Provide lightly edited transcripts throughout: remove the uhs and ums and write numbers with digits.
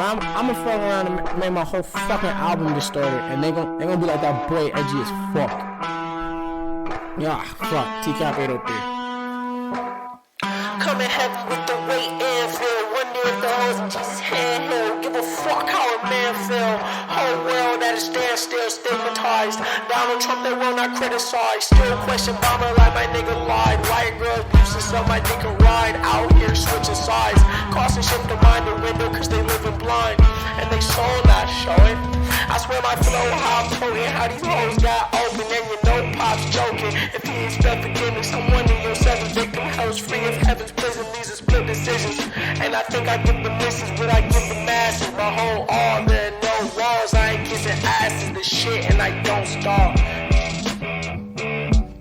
But I'm gonna fuck around and make my whole fucking album distorted, and they gonna be like, that boy edgy as fuck. Yeah, fuck. TCAP 803. Coming heavy with the weight and feel. Wonder if the hoes in Jesus' handheld. Give a fuck how a man feel. Whole world at a standstill, stigmatized. Donald Trump, they will not criticize. Still question bomber like my nigga lied. White girls boosting so my dick can ride. Out here switching sides. Crossing ship to mind the window cause they living blind. And they soul not showing. I swear my flow how potent. How these hoes got open and you know Pop's joking. If he expect forgiveness, I'm one of your seven victim hells free of heaven's prison. These are split decisions. And I think I give the misses, but I give the masses. My whole all there no walls. I ain't kissing asses, the shit, and I don't starve.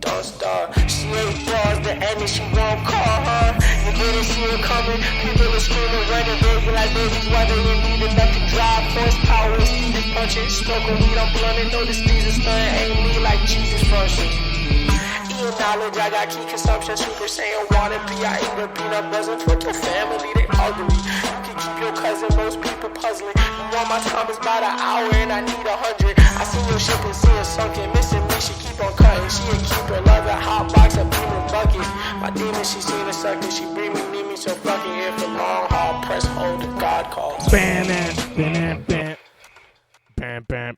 Don't starve. She ain't bars, the enemy, she won't call her. You didn't see her coming. People are screaming, running, baby, like babies. Why they didn't need enough to drive. Horsepower is needed, punching. Smoking weed, I'm blunting. Notice these are stunning. Ain't me like Jesus versus. Knowledge, I got key consumption, Super Saiyan wanna be. I eat the peanut butter for the family, they ugly. You can keep your cousin, most people puzzling. You want my time is about an hour and I need 100. I see your ship and see it sunken, missing me, she keep on cutting. She a keeper, love a hot box, a beaming bucket. My demon, she seen a sucker, she bring me, need me, so fucking here for long haul. Press hold, the God calls. Bam, bam, bam, bam, bam.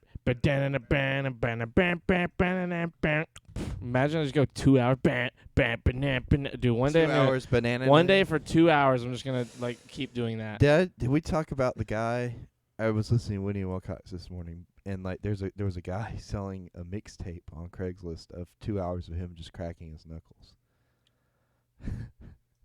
Imagine I just go 2 hours. Dude, one day 2 hours banana. One day for 2 hours, I'm just gonna like keep doing that. Did we talk about the guy? I was listening to Winnie Wilcox this morning, and like there was a guy selling a mixtape on Craigslist of 2 hours of him just cracking his knuckles.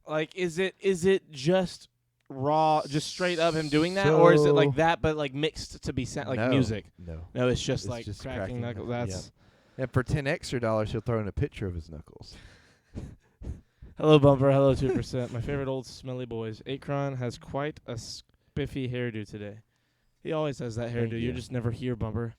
Like, is it just raw, just straight up him doing that, or is it like that but like mixed to be like music? No, it's just like just cracking knuckles. That's and for $10 extra, he'll throw in a picture of his knuckles. Hello, Bumper. Hello, 2%. My favorite old smelly boys. Akron has quite a spiffy hairdo today. He always has that hairdo. You just never hear Bumper.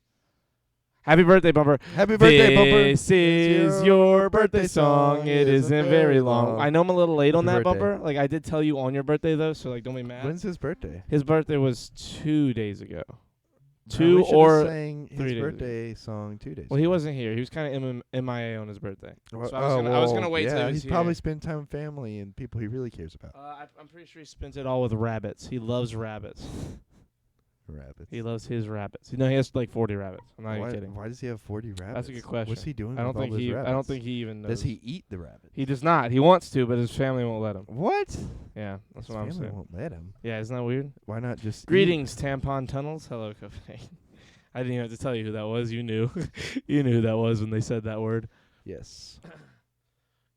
Happy birthday, Bumper. Happy birthday, Bumper. This is your birthday song. It isn't very long. I know I'm a little late on that, Bumper. Like, I did tell you on your birthday, though, so, like, don't be mad. When's his birthday? His birthday was 2 days ago. Two or sang his birthday song 2 days. Well, he wasn't here. He was kind of MIA on his birthday. Well, so I was gonna wait till he was he's here. probably spent time with family and people he really cares about. I'm pretty sure he spent it all with rabbits. He loves rabbits. Rabbits. He loves his rabbits. You know, he has like 40 rabbits. I'm not even kidding. Why does he have 40 rabbits? That's a good question. What's he doing? I don't think he. rabbits? I don't think he even knows. Does he eat the rabbits? He does not. He wants to, but his family won't let him. What? Yeah, that's his what I'm family saying. won't let him. Yeah, isn't that weird? Why not just Greetings, Tampon Tunnels. Hello, Copenhagen. I didn't even have to tell you who that was. You knew. You knew who that was when they said that word. Yes.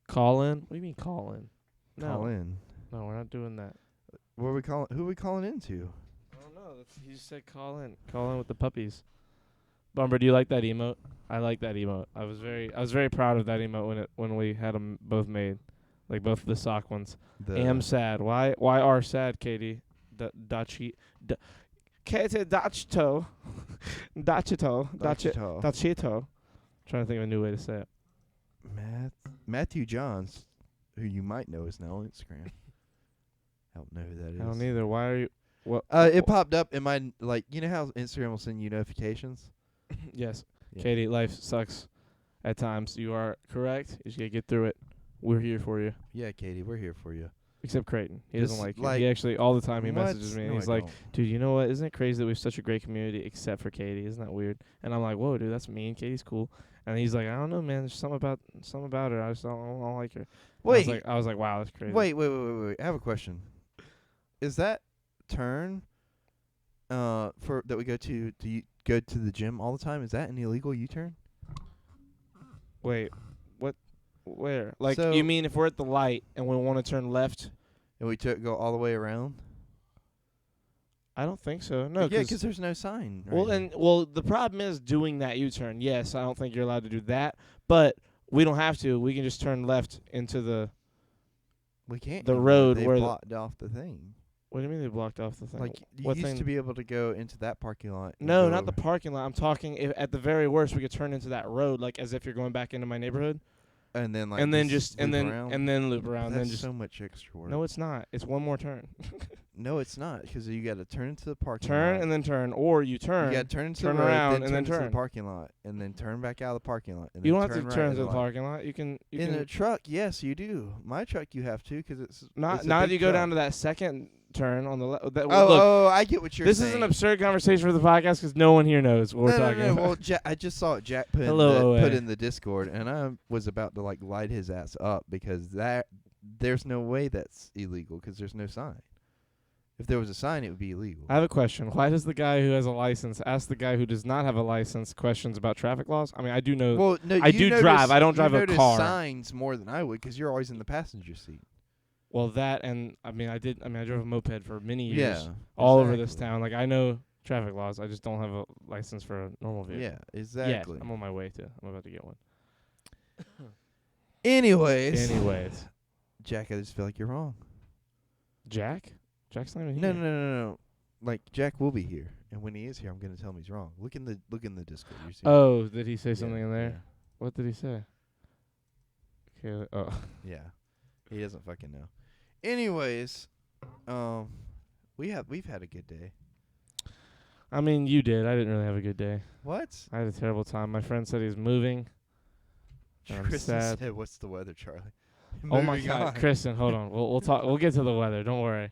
Call in? What do you mean call in? No. Call in. No, we're not doing that. What are we calling? Who are we calling into? I don't know. He just said call in. Call in with the puppies. Bumper, do you like that emote? I like that emote. I was very proud of that emote when we had them both made, like both the sock ones. Am sad. Why are sad, Katie? Dachi. Katie Dachito. Dachito. Trying to think of a new way to say it. Matthew Johns, who you might know is now on Instagram. I don't know who that is. I don't either. Why are you? What? It popped up in my, like, you know how Instagram will send you notifications? Yes. Yeah. Katie, life sucks at times. You are correct. You just gotta get through it. We're here for you. Yeah, Katie, we're here for you. Except Creighton. He doesn't like you. like He actually, all the time, he what? messages me. And No, he's I like, don't. dude, you know what? Isn't it crazy that we have such a great community except for Katie? Isn't that weird? And I'm like, whoa, dude, that's mean. Katie's cool. And he's like, I don't know, man. There's something about her. I just don't like her. Wait. I was like, wow, that's crazy. Wait. I have a question. Is that turn for that we go to, do you go to the gym all the time? Is that an illegal U-turn? Wait, what? Where? Like, So- you mean if we're at the light and we want to turn left? And we go all the way around? I don't think so. No, Yeah, because there's no sign. well, the problem is doing that U-turn. Yes, I don't think you're allowed to do that, but we don't have to. We can just turn left into the. we can't. the anymore. road they where blocked off the thing. What do you mean they blocked off the thing? Like, you what used thing? to be able to go into that parking lot. and No, go not the parking lot. I'm talking at the very worst, we could turn into that road, like as if you're going back into my neighborhood, and then like and then just and loop then around. and then loop around. That's then just so much extra work. no, it's not. It's one more turn. No, it's not, because you got to turn into the parking lot. Turn and then turn, or you turn. You got to turn into turn the road, around, then and then turn into turn. the parking lot, and then turn back out of the parking lot. And You then don't have to right turn in to the lot. parking lot. You can. In a truck, yes, you do. My truck, you have to, because it's not a not if big you go truck. down to that second turn on the left. Oh, I get what you're this saying. is an absurd conversation for the podcast because no one here knows what we're talking about. Well, I just saw it. Jack put, Hello, put OA. in the Discord, and I was about to light his ass up because there's no way that's illegal because there's no sign. If there was a sign, it would be illegal. I have a question. Why does the guy who has a license ask the guy who does not have a license questions about traffic laws? I mean, I do know. Well, no, I do drive. I don't drive you a notice car. Signs more than I would because you're always in the passenger seat. Well, that and I mean, I drove a moped for many years, Yeah, all over this exactly. town. Like I know traffic laws. I just don't have a license for a normal vehicle. Yeah, exactly. Yeah, I'm on my way to. I'm about to get one. Anyways, Jack, I just feel like you're wrong. Jack's not even No, here. no. Like Jack will be here, and when he is here, I'm gonna tell him he's wrong. Look in the Discord. You see? Oh, did he say Yeah, something in there? What did he say? Okay. Oh. Yeah. He doesn't fucking know. Anyways, we've had a good day. I mean, you did. I didn't really have a good day. What? I had a terrible time. My friend said he's moving. I'm Kristen sad. said, "What's the weather, Charlie?" Oh my Moving God, on. Kristen, hold on. We'll talk. We'll get to the weather. Don't worry.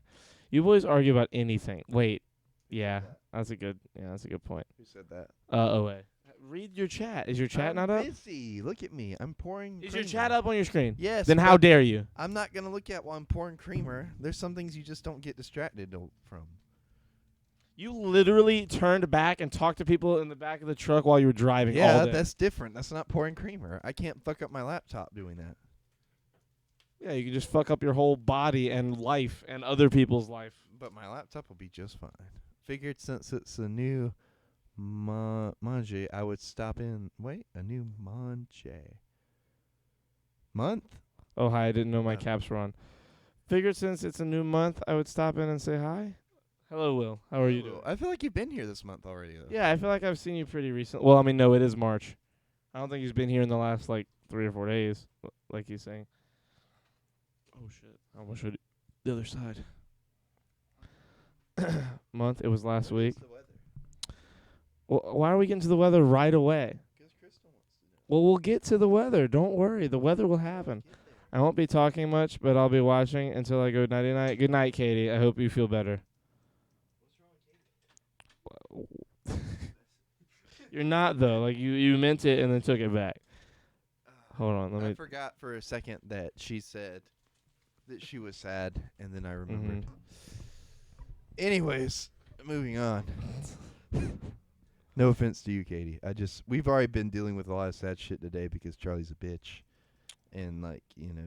You boys argue about anything. Wait. Yeah, that's a good point. Who said that? OA. Read your chat. Is your chat not up? Busy. Look at me. I'm pouring. Is your creamer. chat up on your screen? Yes. Then how but dare you? I'm not gonna look at while I'm pouring creamer. There's some things you just don't get distracted from. You literally turned back and talked to people in the back of the truck while you were driving all Yeah, day. that's different. That's not pouring creamer. I can't fuck up my laptop doing that. Yeah, you can just fuck up your whole body and life and other people's life. But my laptop will be just fine. Figured since it's a new Manje, I would stop in. Wait, a new Manje. Month? Oh, hi. I didn't know my Oh. caps were on. Figured since it's a new month, I would stop in and say hi. Hello, Will. How are you doing? I feel like you've been here this month already, though. Yeah, I feel like I've seen you pretty recently. Well, I mean, no, it is March. I don't think he's been here in the last, 3 or 4 days, like he's saying. Oh, shit. I almost showed the other side. Month. It was last week. Well, why are we getting to the weather right away? Well, we'll get to the weather. Don't worry. The weather will happen. I won't be talking much, but I'll be watching until I go nighty-night. Good night, Katie. I hope you feel better. You're not, though. You meant it and then took it back. Hold on. I forgot for a second that she said that she was sad, and then I remembered. Anyways, moving on. No offense to you, Katie. We've already been dealing with a lot of sad shit today because Charlie's a bitch. And,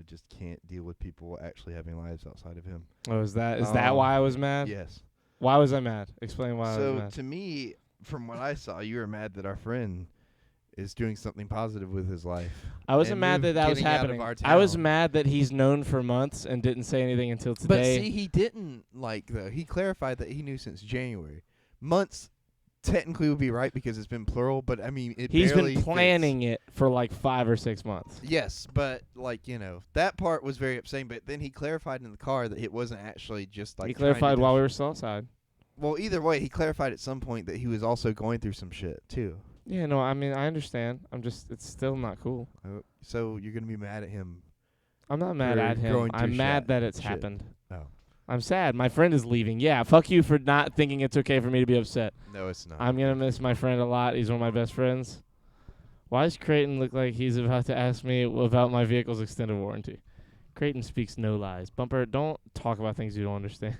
just can't deal with people actually having lives outside of him. Oh, is that why I was mad? Yes. Why was I mad? Explain why I was mad. So, to me, from what I saw, you were mad that our friend is doing something positive with his life. I wasn't and mad that was getting out of happening. our I was town. mad that he's known for months and didn't say anything until today. But see, he didn't, though. He clarified that he knew since January. Months technically would be right because it's been plural, but, I mean, it he's barely been planning it for 5 or 6 months. Yes, but, that part was very upsetting, but then he clarified in the car that it wasn't actually just, He clarified while we were still outside. Well, either way, he clarified at some point that he was also going through some shit, too. Yeah, no, I mean, I understand. It's still not cool. So you're going to be mad at him. I'm not mad For at him. going through I'm mad shit. that it's happened. Oh. I'm sad. My friend is leaving. Yeah, fuck you for not thinking it's okay for me to be upset. No, it's not. I'm going to miss my friend a lot. He's one of my best friends. Why does Creighton look like he's about to ask me about my vehicle's extended warranty? Creighton speaks no lies. Bumper, don't talk about things you don't understand.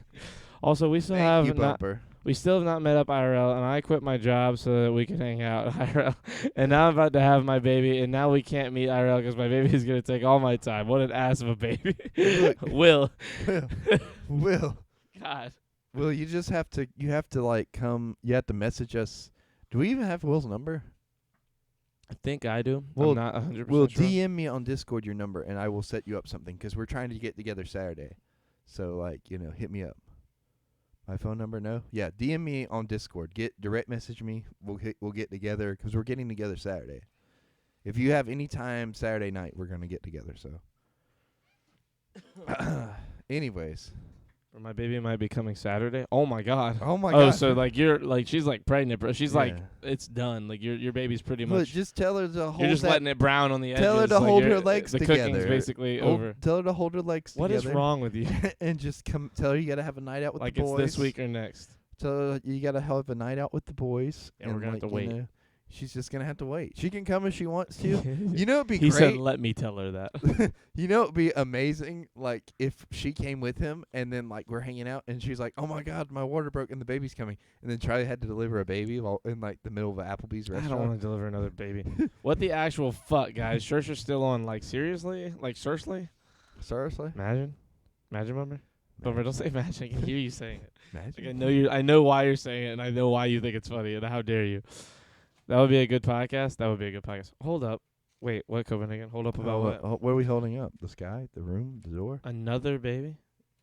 Also, we still Thank you, have not Bumper. we still have not met up IRL, and I quit my job so that we can hang out IRL. And now I'm about to have my baby, and now we can't meet IRL because my baby is going to take all my time. What an ass of a baby. Will. Will. God. Will, you just have to, come, you have to message us. Do we even have Will's number? I think I do. Well, I'm not 100% Will, sure. DM me on Discord your number, and I will set you up something because we're trying to get together Saturday. So, hit me up. My phone number, no? Yeah, DM me on Discord. Direct message me. We'll get together because we're getting together Saturday. If you have any time Saturday night, we're going to get together, so. Anyways. Or my baby might be coming Saturday. Oh my god. Oh my Oh, god. so like you're like she's like pregnant, bro. She's like Yeah. it's done. Like your baby's pretty Look, much. just tell her to hold You're just that. letting it brown on the edges. Tell her to like hold you're- her legs the together. cooking's basically over. Tell her to hold her legs What together. is wrong with you? And just tell her you gotta have a night out with Like the it's boys. this week or next. Tell her you gotta have a night out with the boys. Yeah, we're and gonna have like, to wait. You know, she's just gonna have to wait. She can come if she wants to. You know, it'd be He great. said, "Let me tell her that." You know, it'd be amazing, like, if she came with him and then, like, we're hanging out and she's like, oh, my God, my water broke and the baby's coming. And then Charlie had to deliver a baby while in, like, the middle of an Applebee's I restaurant. don't want to deliver another baby. What the actual fuck, guys? Schercher's still on. Like seriously? Like seriously? Seriously? Imagine, Bummer. Bummer, don't say imagine. I can hear you saying it. Imagine. Like I know why you're saying it, and I know why you think it's funny. And how dare you? That would be a good podcast. That would be a good podcast. Hold up. Wait, what, Copenhagen? Hold up about what? What are we holding up? The sky? The room? The door? Another baby?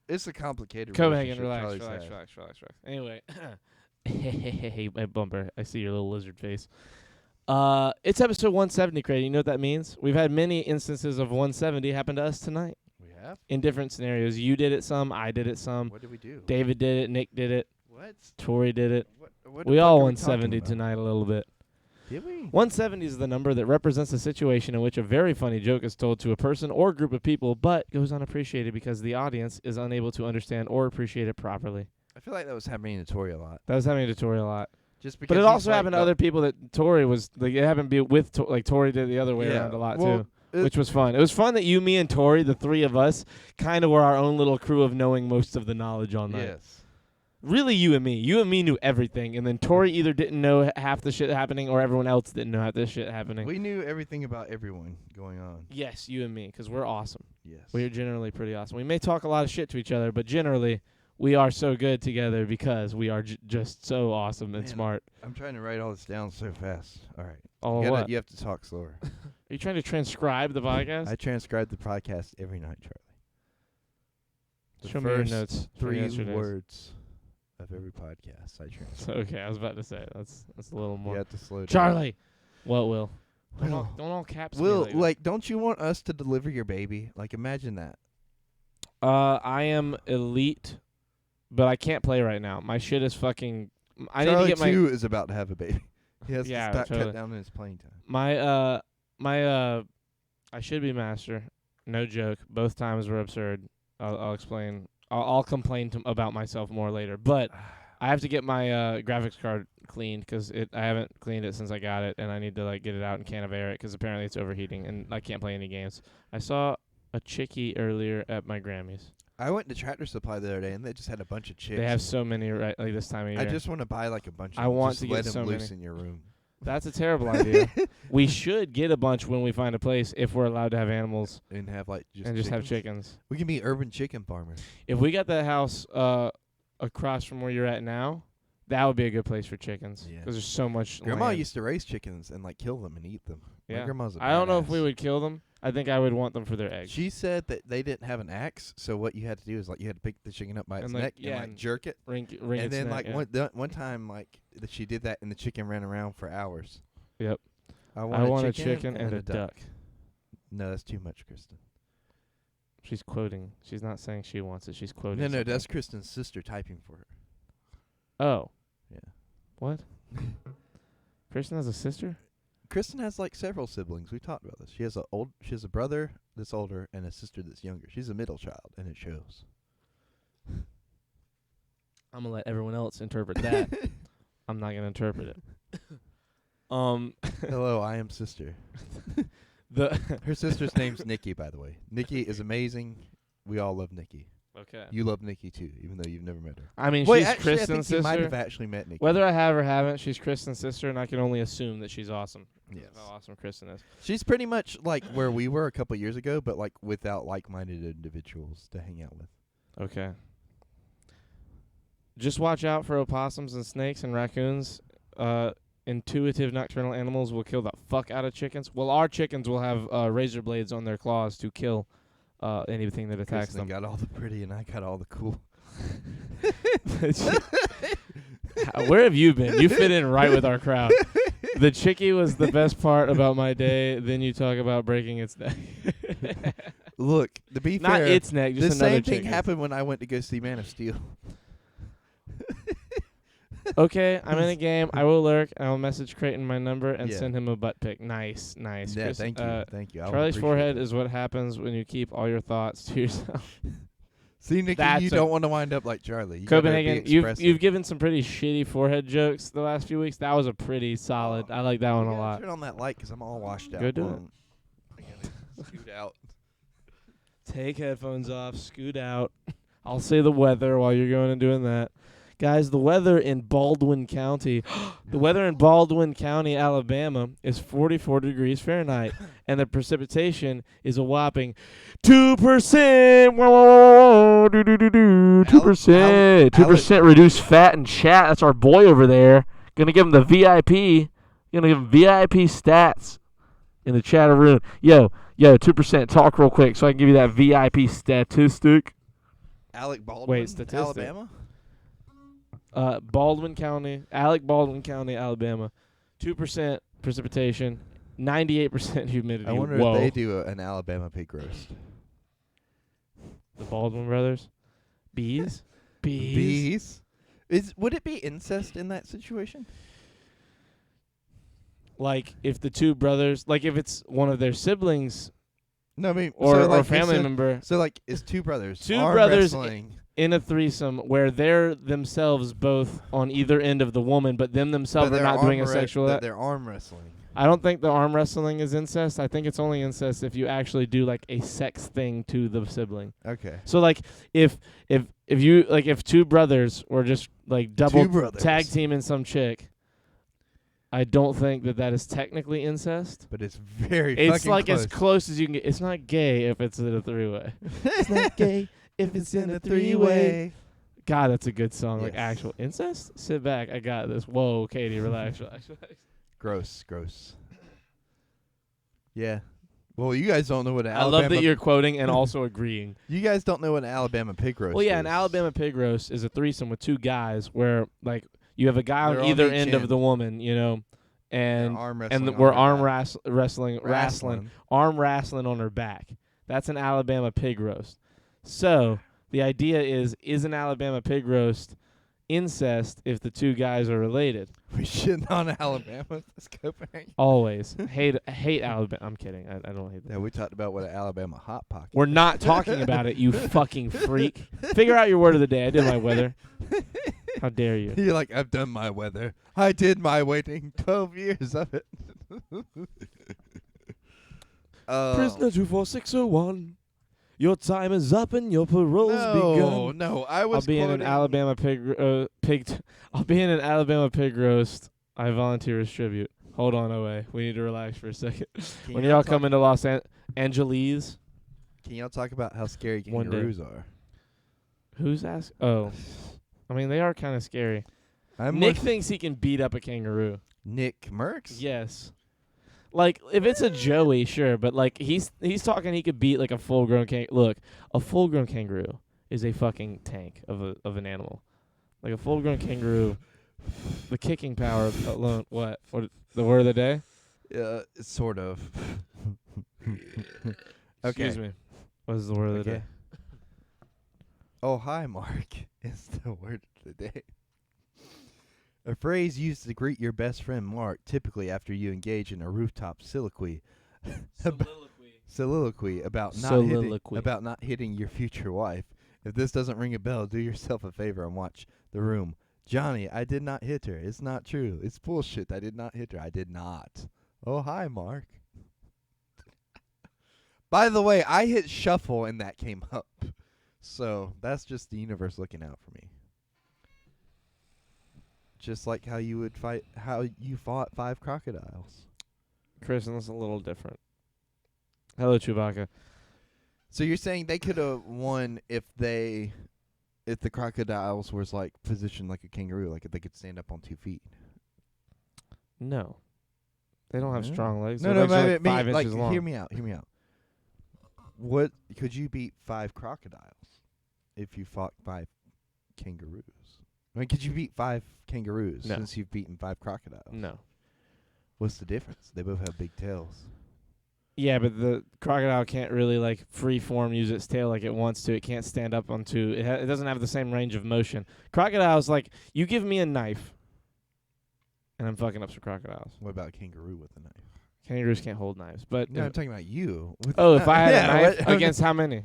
It's a complicated Copenhagen, relationship relax. Charlie's had. Anyway, hey, Bumper, I see your little lizard face. It's episode 170, Craig. You know what that means? We've had many instances of 170 happen to us tonight We have? in different scenarios. You did it some, I did it some, What did we do? David did it, Nick did it, What? Tori did it. What We the all fuck are we talking 170 about? tonight a little bit. Did we? 170 is the number that represents a situation in which a very funny joke is told to a person or group of people, but goes unappreciated because the audience is unable to understand or appreciate it properly. I feel like that was happening to Tori a lot. That was happening to Tori a lot. Just because But it he's also like happened to other people that Tori was, like, it happened to be with, like, Tori did the other way Yeah, around a lot, well, too, which was fun. It was fun that you, me, and Tori, the three of us, kind of were our own little crew of knowing most of the knowledge all night. Yes. Really, you and me. You and me knew everything, and then Tori either didn't know half the shit happening or everyone else didn't know half the shit happening. We knew everything about everyone going on. Yes, you and me, because we're awesome. Yes. We're generally pretty awesome. We may talk a lot of shit to each other, but generally, we are so good together because we are just so awesome and Man, smart. I'm trying to write all this down so fast. All right. Oh, You what? You have to talk slower. Are you trying to transcribe the podcast? I transcribe the podcast every night, Charlie. The Show me your first notes. for 3 yesterday's. words of every podcast I transcribe. Okay, I was about to say that's a little You more. have to slow down. Charlie, what will? Will. Don't all caps. me Will, like that. like, don't you want us to deliver your baby? Like, imagine that. I am elite, but I can't play right now. My shit is fucking. I Charlie need to get my 2 is about to have a baby. He has Yeah, to stop totally. cut down in his playing time. my I should be master. No joke. Both times were absurd. I'll explain. I'll complain about myself more later. But I have to get my graphics card cleaned because I haven't cleaned it since I got it, and I need to like get it out and can of air it because apparently it's overheating and I can't play any games. I saw a chickie earlier at my Grammys. I went to Tractor Supply the other day, and they just had a bunch of chicks. They have so many right like this time of year. I just want to buy like a bunch of I them. want just to let get them so loose many. in your room. That's a terrible idea. We should get a bunch when we find a place if we're allowed to have animals And have like just and just have chickens. chickens. We can be urban chicken farmers. If we got that house across from where you're at now, that would be a good place for chickens Yeah. because there's so much Grandma land. used to raise chickens and like kill them and eat them. My Yeah. grandma's a I don't know if badass. we would kill them. I think I would want them for their eggs. She said that they didn't have an axe, so what you had to do is like you had to pick the chicken up by its And, like, neck yeah, and like and jerk it, ring and its then neck, like yeah. one time like she did that and the chicken ran around for hours. Yep. I I want a chicken and a duck. No, that's too much, Kristen. She's quoting. She's not saying she wants it. She's quoting. No, something. that's Kristen's sister typing for her. Oh. Yeah. What? Kristen has a sister? Kristen has like several siblings. We talked about this. She has a brother that's older and a sister that's younger. She's a middle child, and it shows. I'm gonna let everyone else interpret that. I'm not gonna interpret it. Hello, I am sister. Her sister's name's Nikki, by the way. Nikki is amazing. We all love Nikki. Okay. You love Nikki too, even though you've never met her. I mean, Wait, she's actually, I Kristen's think you might sister. have actually met Nikki. Whether I have or haven't, she's Kristen's sister, and I can only assume that she's awesome. Yes. How awesome Kristen is. She's pretty much like where we were a couple years ago, but like without like-minded individuals to hang out with. Okay. Just watch out for opossums and snakes and raccoons. Intuitive nocturnal animals will kill the fuck out of chickens. Well, our chickens will have razor blades on their claws to kill anything that attacks Kristen them. got all the pretty, and I got all the cool. Where have you been? You fit in right with our crowd. The chickie was the best part about my day. Then you talk about breaking its neck. Look, to be Not fair, its neck, just the another same thing chicken's. happened when I went to go see Man of Steel. Okay, I'm in a game. I will lurk. I will message Creighton my number and Yeah. send him a butt pic. Nice. Yeah, Chris, thank you. Thank you. I would Charlie's appreciate forehead that. is what happens when you keep all your thoughts to yourself. See, Nikki, That's you a- don't want to wind up like Charlie. You gotta be Copenhagen, expressive. you've given some pretty shitty forehead jokes the last few weeks. That was a pretty solid. I like that one You a gotta lot. Turn on that light because I'm all washed out. Go do it. I gotta scoot out. Take headphones off, scoot out. I'll say the weather while you're going and doing that. Guys, the weather in Baldwin County, Alabama is 44 degrees Fahrenheit, and the precipitation is a whopping 2%. 2%. 2% reduced fat and chat. That's our boy over there. Gonna give him the VIP. Gonna give him VIP stats in the chat room. Yo, 2%. Talk real quick so I can give you that VIP statistic. Alec Baldwin, Wait, statistic. Alabama? Baldwin County, Alabama, 2% precipitation, 98% humidity. I wonder Whoa. if they do an Alabama pig roast. The Baldwin brothers, bees. Bees? Would it be incest in that situation? Like if the two brothers, like if it's one of their siblings No, I mean, or like family member. So like, it's two brothers. Two arm brothers wrestling. In a threesome where they're themselves both on either end of the woman, but them themselves But are they're not doing a arm sexual. they're arm wrestling. I don't think the arm wrestling is incest. I think it's only incest if you actually do like a sex thing to the sibling. Okay. So like if you like if two brothers were just like double Two brothers. tag teaming some chick, I don't think that is technically incest. But it's very It's fucking like close. as close as you can get. It's not gay if it's in a three-way. It's not gay if it's in a three-way. God, that's a good song. Like Yes. actual incest. Sit back. I got this. Whoa, Katie, relax. Gross. Yeah. Well, you guys don't know what an I Alabama. love that you're quoting and also agreeing. You guys don't know what an Alabama pig roast Well, yeah, is. an Alabama pig roast is a threesome with two guys where like you have a guy They're on on either each end of end. the woman, you know, and They're arm wrestling on we're their arm back. wrestling, arm wrestling on her back. That's an Alabama pig roast. So the idea is an Alabama pig roast incest if the two guys are related? We shitting on Alabama. That's Copenhagen. Always hate Alabama. I'm kidding. I don't hate that. Yeah, we talked about what an Alabama hot pocket. We're not talking about it, you fucking freak. Figure out your word of the day. I did my weather. How dare you? You're like, I've done my weather. I did my waiting. 12 years of it. Prisoner 24601. Your time is up and your parole's begun. No, I was I'll be in an quoting- Alabama I'll be in an Alabama pig roast. I volunteer as tribute. Hold on, OA. We need to relax for a second. Can When y'all y'all talk- come into Los Angeles, Can y'all talk about how scary One day. kangaroos are? who's asked? Oh, I mean they are kind of scary. I'm Nick with thinks he can beat up a kangaroo. Nick Merckx? Yes. Like if it's a Joey, sure, but like he's talking he could beat like a full-grown Look, a full-grown kangaroo is a fucking tank of an animal. Like a full-grown kangaroo, the kicking power alone. What the word of the day? Sort of. Okay. Excuse me. What is the word of the Okay. day? Oh, hi, Mark. Is the word of the day. A phrase used to greet your best friend Mark, typically after you engage in a rooftop soliloquy about not hitting your future wife. If this doesn't ring a bell, do yourself a favor and watch The Room. Johnny, I did not hit her. It's not true. It's bullshit. I did not hit her. I did not. Oh, hi, Mark. By the way, I hit shuffle and that came up. So that's just the universe looking out for me. Just like how you fought 5 crocodiles. Chris, and that's a little different. Hello, Chewbacca. So you're saying they could have won if the crocodiles was like positioned like a kangaroo, like if they could stand up on 2 feet. No. They don't have Yeah. strong legs. No, Their no, legs are but like 5 inches long. Hear me out. What could you beat 5 crocodiles if you fought 5 kangaroos? I mean, could you beat 5 kangaroos No. since you've beaten 5 crocodiles? No. What's the difference? They both have big tails. Yeah, but the crocodile can't really like free form use its tail like it wants to. It can't stand up onto it. It doesn't have the same range of motion. Crocodiles, like, you give me a knife, and I'm fucking up some crocodiles. What about a kangaroo with a knife? Kangaroos can't hold knives, but No, I'm talking about you. With if I had yeah, a knife what? against how many?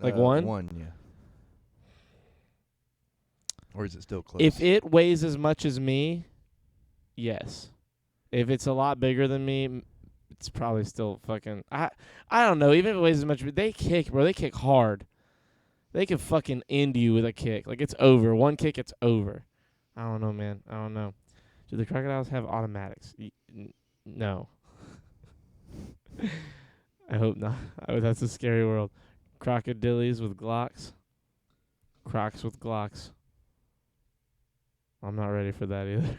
Like one? One, yeah. Or is it still close? If it weighs as much as me, yes. If it's a lot bigger than me, it's probably still fucking. I don't know. Even if it weighs as much, they kick, bro. They kick hard. They can fucking end you with a kick. Like, it's over. One kick, it's over. I don't know, man. I don't know. Do the crocodiles have automatics? No. I hope not. That's a scary world. Crocodilies with Glocks. Crocs with Glocks. I'm not ready for that either.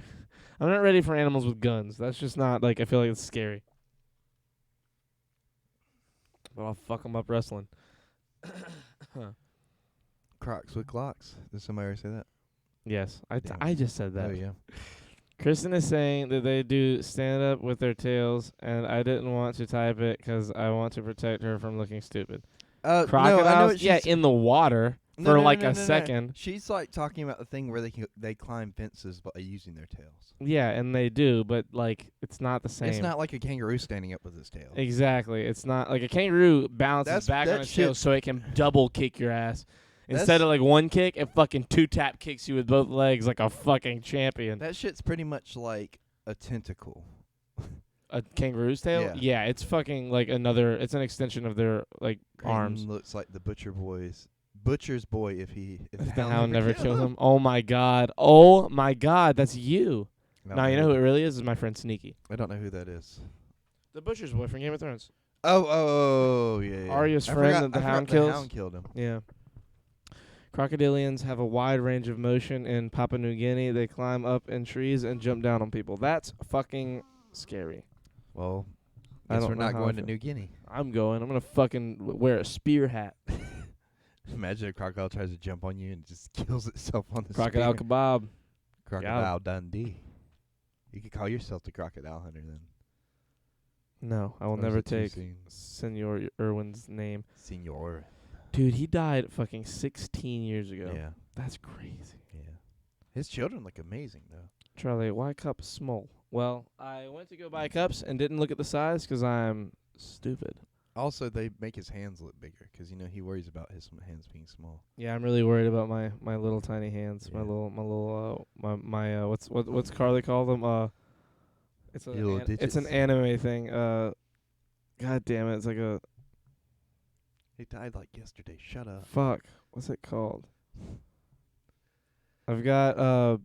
I'm not ready for animals with guns. That's just not, like, I feel like it's scary. But I'll fuck 'em up wrestling. Crocs with Glocks. Did somebody already say that? Yes. Damn. I just said that. Oh, yeah. Kristen is saying that they do stand up with their tails, and I didn't want to type it because I want to protect her from looking stupid. Crocodiles? Crocodiles, No, I know what yeah, she's in the water No, for no, like no, a no, no. second. She's like talking about the thing where they climb fences by using their tails. Yeah, and they do, but like it's not the same. It's not like a kangaroo standing up with his tail. Exactly. It's not like a kangaroo balances back on its tail so it can double kick your ass. Instead of like one kick, it fucking two-tap kicks you with both legs like a fucking champion. That shit's pretty much like a tentacle. A kangaroo's tail? Yeah. Yeah, it's fucking like it's an extension of their like arms. Looks like the butcher's boy if The hound never killed him. Oh my god. Oh my god, that's you. Now you know who it really is my friend Sneaky. I don't know who that is. The butcher's boy from Game of Thrones. Oh, yeah. Arya's I friend forgot- that the I forgot hound the kills? hound killed him. Yeah. Crocodilians have a wide range of motion in Papua New Guinea. They climb up in trees and jump down on people. That's fucking scary. Well, I guess don't we're know not how I going to feel. New Guinea. I'm going. I'm going to fucking wear a spear hat. Imagine a crocodile tries to jump on you and just kills itself on the Crocodile spear. kebab. Crocodile Dundee. You could call yourself the crocodile hunter then. No, I will Or is never it too take soon? Senor Irwin's name. Senor. Dude, he died fucking 16 years ago. Yeah. That's crazy. Yeah. His children look amazing though. Charlie, why cup small? Well, I went to go buy cups and didn't look at the size 'cause I'm stupid. Also, they make his hands look bigger 'cause he worries about his hands being small. Yeah, I'm really worried about my little tiny hands. Yeah. What's Carly call them? It's Little it's an digits. anime thing. God damn it, it's like a He died like yesterday. Shut up. fuck. What's it called? I've got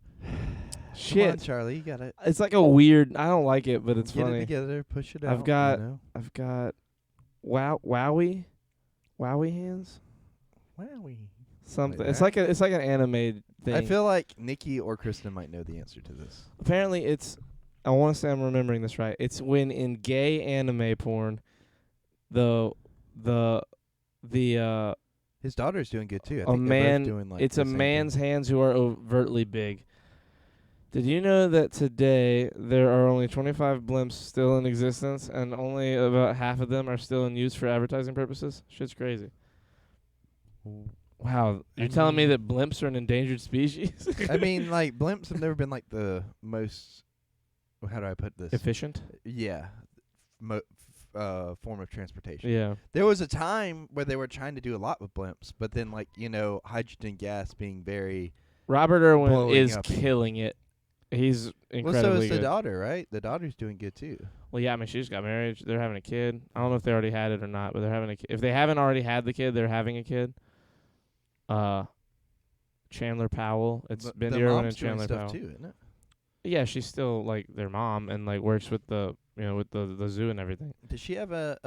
shit. Come on, Charlie, you got it. It's like a weird. I don't like it, but it's Get funny. it together. Push it out. I've got You know? I've got wowie hands. Wowie. Something. Like It's that? like an anime thing. I feel like Nikki or Kristen might know the answer to this. Apparently, it's. I want to say I'm remembering this right. It's when in gay anime porn, His daughter's doing good too. I a think they're man. both doing like It's the a same man's thing. hands who are overtly big. Did you know that today there are only 25 blimps still in existence, and only about half of them are still in use for advertising purposes? Shit's crazy. Wow, you're telling me that blimps are an endangered species? I mean, like blimps have never been like the most. How do I put this? Efficient? Yeah, form of transportation. Yeah. There was a time where they were trying to do a lot with blimps, but then like hydrogen gas being very. Robert Irwin Blowing is up. killing it. He's Well, incredibly so is the good. daughter, right? The daughter's doing good too. Well, yeah, I mean, she just got married. They're having a kid. I don't know if they already had it or not, but they're having a kid. If they haven't already had the kid, they're having a kid. Chandler Powell. It's But been the Irwin mom's and Chandler doing Powell. stuff too, isn't it? Yeah, she's still like their mom and like works with the with the zoo and everything. Does she have a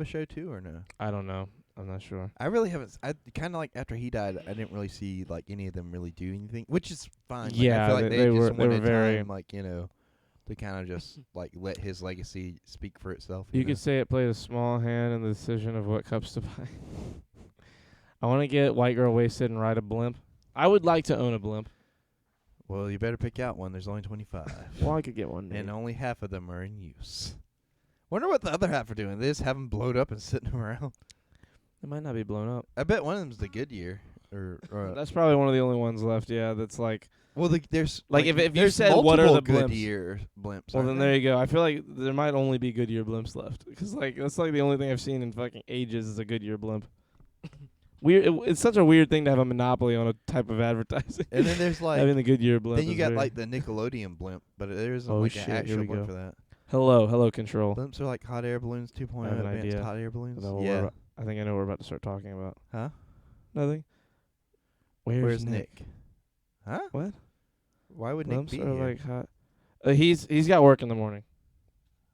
show too or no? I don't know. I'm not sure. I really haven't. I kind of like after he died, I didn't really see like any of them really do anything, which is fine. Like, Yeah, I feel like they just were- wanted they were very- time, like to kind of just like let his legacy speak for itself. You know? could say it played a small hand in the decision of what cups to buy. I want to get white girl wasted and ride a blimp. I would like to own a blimp. Well, you better pick out one. There's only 25, Well, I could get one. and Maybe. only half of them are in use. Wonder what the other half are doing. They just have them blowed up and sitting around. It might not be blown up. I bet one of them's the Goodyear. Or That's probably one of the only ones left. Yeah, that's like. well, there's Like, if you there's said what are the multiple blimps? Goodyear blimps. Well, aren't then there? there you go. I feel like there might only be Goodyear blimps left because like that's like the only thing I've seen in fucking ages is a Goodyear blimp. Weird. It's such a weird thing to have a monopoly on a type of advertising. And then there's like having the Goodyear blimp. then you is got weird. like the Nickelodeon blimp, but there isn't Oh, like shit, an here actual we blimp go. for that. hello control. Blimps are like hot air balloons 2.0 I have an advanced idea. hot air balloons. Is that what Yeah. I think I know what we're about to start talking about. Huh? Nothing. Where's Nick? Huh? What? Why would Nick Blimps be are here? like hot. He's got work in the morning.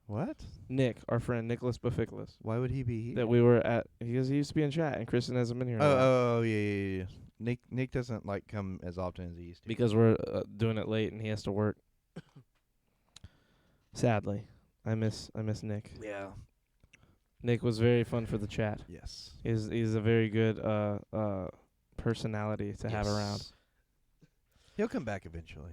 What? Nick, our friend Nicholas Bufiklis, Why would he be here? that we were at. He used to be in chat, and Kristen hasn't been here. in a while. Oh, yeah. Nick doesn't like come as often as he used to. Because we're doing it late and he has to work. Sadly, I miss Nick. Yeah. Nick was very fun for the chat. Yes. He's a very good personality to have around. Yes. He'll come back eventually.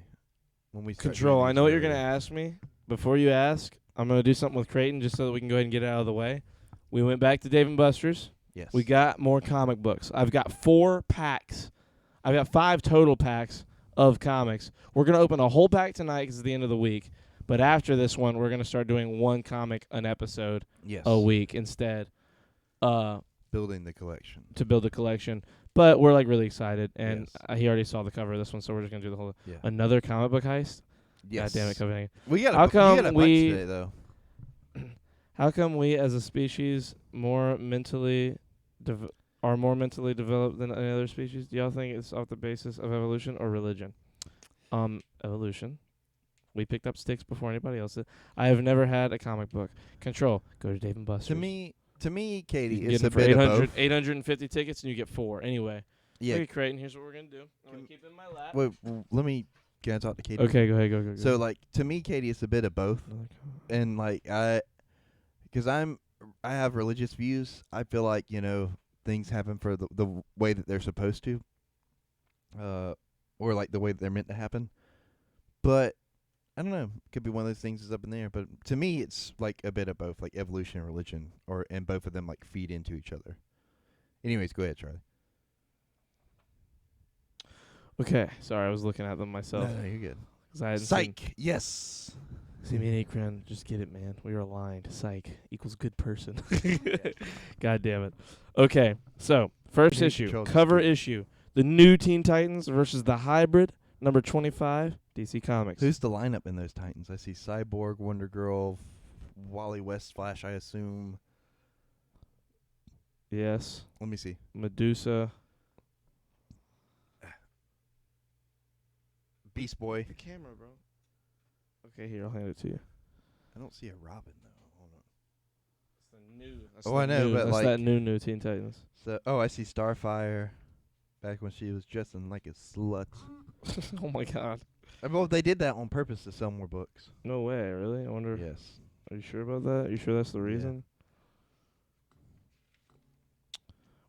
When we start Control. doing I these know what you're gonna earlier. ask me. Before you ask, I'm gonna do something with Creighton just so that we can go ahead and get it out of the way. We went back to Dave & Buster's. Yes. We got more comic books. I've got 4 packs. I've got 5 total packs of comics. We're going to open a whole pack tonight because it's the end of the week. But after this one, we're going to start doing one comic an episode yes. a week instead Building the collection. to build a collection. But we're, like, really excited. And Yes. he already saw the cover of this one, so we're just going to do the whole Yeah. another comic book heist. Yes. God damn it, Copenhagen. We got How come a bunch we- today though. How come we as a species are more mentally developed than any other species? Do y'all think it's off the basis of evolution or religion? Evolution. We picked up sticks before anybody else did. I have never had a comic book. Control. Go to Dave & Buster's. To me, you Katie, can it's get a it for bit of 800, both. 850 tickets and you get 4. Anyway. Yeah. Okay, Creighton, here's what we're going to do. I'm going to keep it in my lap. Wait, let me. Can I talk to Katie? Okay, go ahead. Go. So like to me, Katie, it's a bit of both, and like because I have religious views. I feel like things happen for the way that they're supposed to, or like the way that they're meant to happen. But I don't know. Could be one of those things that's up in there. But to me, it's like a bit of both, like evolution and religion, and both of them like feed into each other. Anyways, go ahead, Charlie. Okay, sorry, I was looking at them myself. No, you're good. 'Cause I hadn't Psych. Yes. See me and Akron, just get it, man. We are aligned. Psych equals good person. God damn it. Okay, so first Teen issue, Children's cover Book. issue. The new Teen Titans versus the hybrid, number 25, DC Comics. Who's the lineup in those Titans? I see Cyborg, Wonder Girl, Wally West, Flash, I assume. Yes, Let me see. Medusa. Beast Boy. The camera, bro. Okay, here, I'll hand it to you. I don't see a Robin, though. Hold on. It's the new. That's Oh, I know, but that's like- that new Teen Titans. So, I see Starfire. Back when she was dressing like a slut. Oh my God. Well, they did that on purpose to sell more books. No way, really? I wonder. Yes. Are you sure about that? Are you sure that's the Yeah. reason?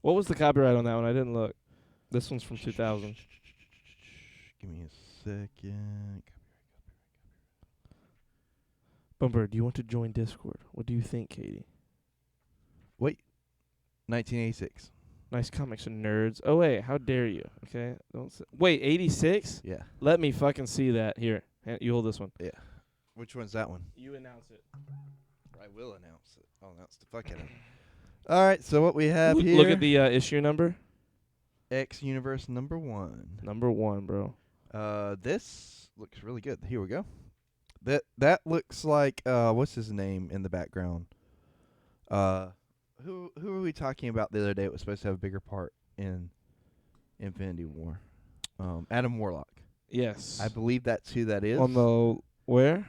What was the copyright on that one? I didn't look. This one's from 2000. Give me a second. Bumper, do you want to join Discord? What do you think, Katie? 1986. Nice comics, nerds. Oh, wait, how dare you? Okay, don't wait, 86? Yeah. Let me fucking see that. Here, you hold this one. Yeah. Which one's that one? You announce it. I will announce it. I'll announce the fuck out of it. All right, so what we have here. Look at the issue number. X Universe number 1. Number 1, bro. This looks really good. Here we go. That looks like what's his name in the background? Who were we talking about the other day? It was supposed to have a bigger part in Infinity War. Adam Warlock. Yes. I believe that's who that is. On the where?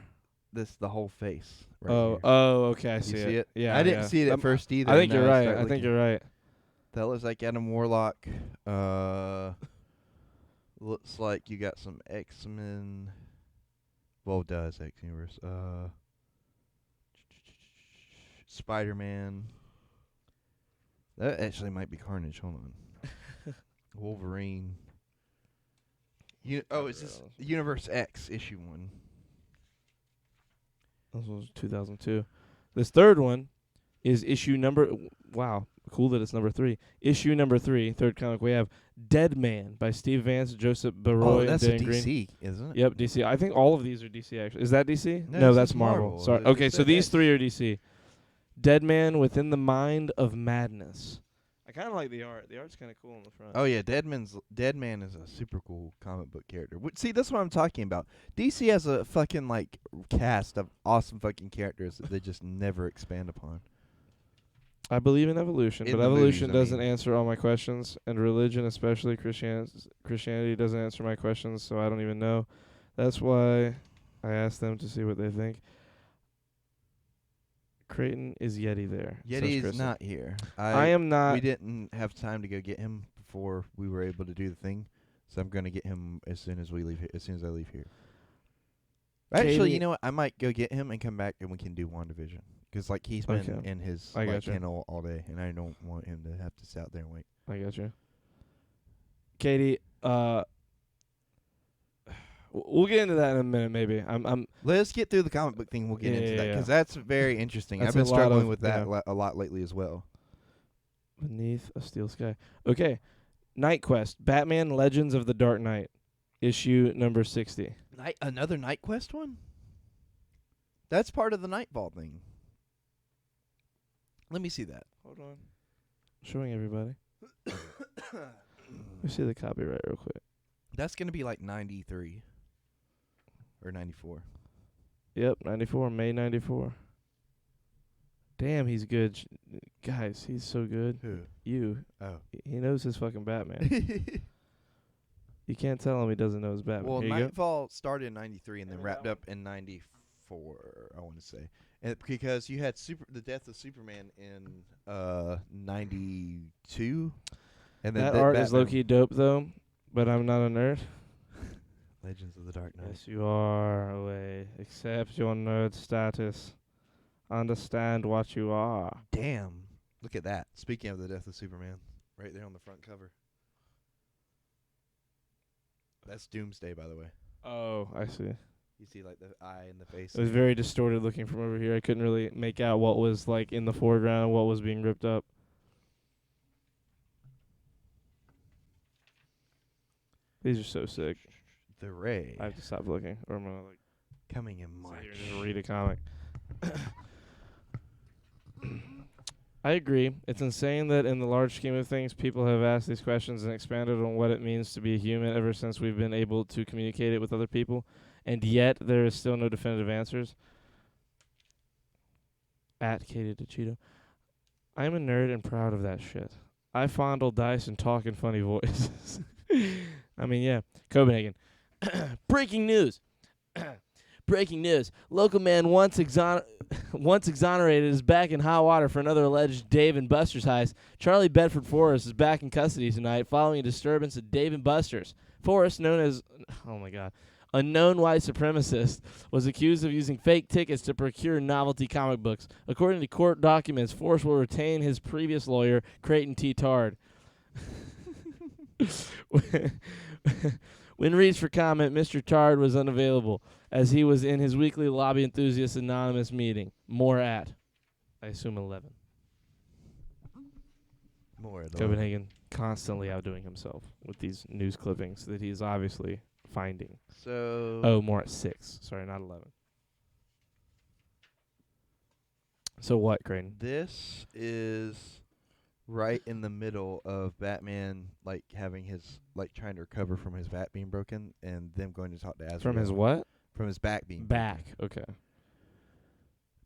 This the whole face. Right here. Okay, I You see see it? Yeah, I didn't yeah. see it at first either. I think and you're then right. started I think looking. you're right. That looks like Adam Warlock. Looks like you got some X-Men. Well, it does X Universe. Spider-Man. That actually might be Carnage. Hold on. Wolverine. Is this Universe X issue 1? This was 2002. This third one is issue number. Wow, cool that it's number 3. Issue number 3, third comic we have, Dead Man by Steve Vance, Joseph Baroy, and that's a Dan Green. DC, isn't it? Yep, DC. I think all of these are DC, actually. Is that DC? No, No, this that's is Marvel. Marvel. Sorry. It Okay, just so said these X. 3 are DC. Dead Man Within the Mind of Madness. I kind of like the art. The art's kind of cool on the front. Oh yeah, Dead Man is a super cool comic book character. See, that's what I'm talking about. DC has a fucking like cast of awesome fucking characters that they just never expand upon. I believe in evolution, In but the evolution movies, I doesn't mean. answer all my questions, and religion, especially Christianity, doesn't answer my questions, so I don't even know. That's why I asked them to see what they think. Creighton, is Yeti there? says Yeti is Kristen. not here. I am not. We didn't have time to go get him before we were able to do the thing, so I'm gonna get him as soon as we leave. As soon as I leave here. Actually, Katie- you know what? I might go get him and come back, and we can do WandaVision. Because like he's been Okay. in his I like gotcha. kennel all day, and I don't want him to have to sit out there and wait. I got you. Katie, we'll get into that in a minute, maybe. I'm Let's get through the comic book thing. We'll get into that Yeah. because that's very interesting. That's I've been a lot struggling of- with that yeah. a lot lately as well. Beneath a Steel Sky. Okay. Night Quest, Batman Legends of the Dark Knight, issue number 60. Another Night Quest one? That's part of the Nightfall thing. Let me see that. Hold on. Showing everybody. Let me see the copyright real quick. That's going to be like 93 or 94. Yep, 94, May 94. Damn, he's good. Guys, he's so good. Who? You. Oh. He knows his fucking Batman. You can't tell him he doesn't know his Batman. Well, Here you go. Nightfall started in 93 and then Give me that wrapped up in 94, I want to say. And because you had the death of Superman in 92. And then That art is Batman- low-key dope, though, but I'm not a nerd. Legends of the Dark Knight. Yes, you are. Away. Accept your nerd status. Understand what you are. Damn. Look at that. Speaking of the death of Superman, right there on the front cover. That's Doomsday, by the way. Oh, I see. You see, like, the eye and the face. It was very distorted looking from over here. I couldn't really make out what was, like, in the foreground and what was being ripped up. These are so sick. The Ray. I have to stop looking, or I'm gonna, like, Coming in sit March. here and just read a comic. I agree. It's insane that in the large scheme of things, people have asked these questions and expanded on what it means to be a human ever since we've been able to communicate it with other people, and yet there is still no definitive answers. At Katie DeCito. I'm a nerd and proud of that shit. I fondle dice and talk in funny voices. I mean, yeah. Copenhagen. Breaking news. Breaking news. Local man once exonerated is back in hot water for another alleged Dave and Buster's heist. Charlie Bedford Forrest is back in custody tonight following a disturbance at Dave and Buster's. Forrest, known as, oh my God, a known white supremacist, was accused of using fake tickets to procure novelty comic books. According to court documents, Forrest will retain his previous lawyer, Creighton T. Tard. When reached for comment, Mr. Tard was unavailable, as he was in his weekly Lobby Enthusiasts Anonymous meeting. More at, I assume, 11. More. Copenhagen constantly outdoing himself with these news clippings that he's obviously finding. So. Oh, more at 6. Sorry, not 11. So what, Creighton? This is right in the middle of Batman, like, having his, like, trying to recover from his back being broken, and them going to talk to Azrael. From his what? From his back being Back. broken. Okay.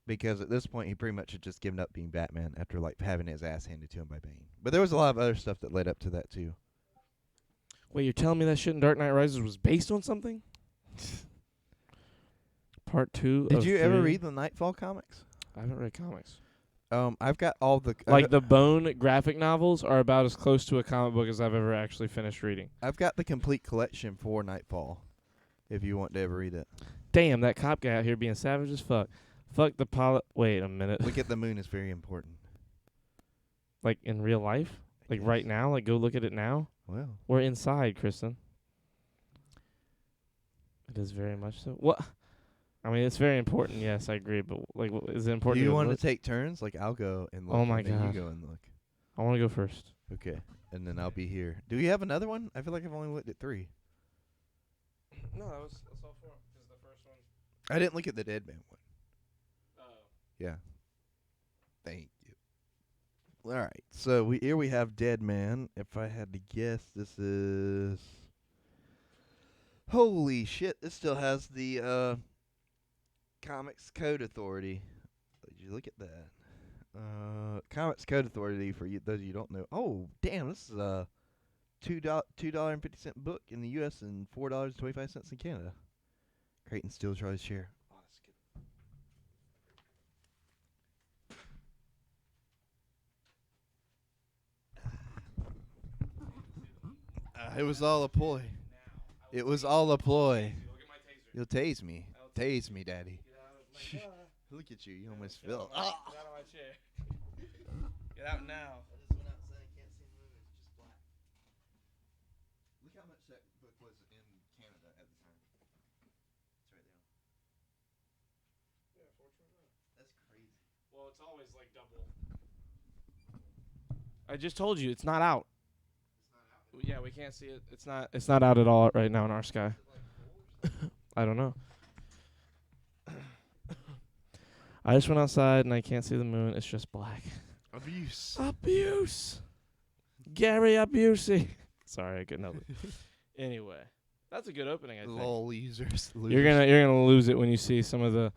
Because at this point, he pretty much had just given up being Batman after, like, having his ass handed to him by Bane. But there was a lot of other stuff that led up to that, too. Wait, you're telling me that shit in Dark Knight Rises was based on something? Part 2 Did of you ever 3? read the Nightfall comics? I haven't read comics. I've got all the... Like, the Bone graphic novels are about as close to a comic book as I've ever actually finished reading. I've got the complete collection for Nightfall, if you want to ever read it. Damn, that cop guy out here being savage as fuck. Fuck the pilot. Wait a minute. Look at the moon is very important. Like, in real life? Like, right Yes. now? Like, go look at it now? Well, We're inside, Kristen. It is very much so. What? I mean, it's very important. Yes, I agree. But like, is it important? Do you to want to look? take turns? Like I'll go and look. Oh my and then God. You go and look. I want to go first. Okay, and then I'll be here. Do you have another one? I feel like I've only looked at 3. No, that's all 4. Because the first one. I didn't look at the Dead Man one. Oh. Yeah. Thank you. All right, so here we have Dead Man. If I had to guess, this is. Holy shit! This still has the Comics Code Authority. Did you look at that? Comics Code Authority for you those you don't know. Oh, damn! This is a $2.50 book in the U.S. and $4.25 in Canada. Creighton still tries to share. Oh, that's good. It was all a ploy. It was all a ploy. You'll tase me. Tase me, Daddy. Look at you. You almost fell. Get out of my chair. Get out now. I just went outside and can't see the movie. It's just black. Look how much that book was in Canada at the time. It's right there. Yeah, fortunately. That's crazy. Well, it's always like double. I just told you it's not out. It's not out. Yeah, we can't see it. It's not out at all right now in our sky. I don't know. I just went outside and I can't see the moon. It's just black. Abuse. Abuse. Gary Abusey. Sorry, I couldn't help it. Anyway, that's a good opening, I think. Lol users. You're gonna lose it when you see some of the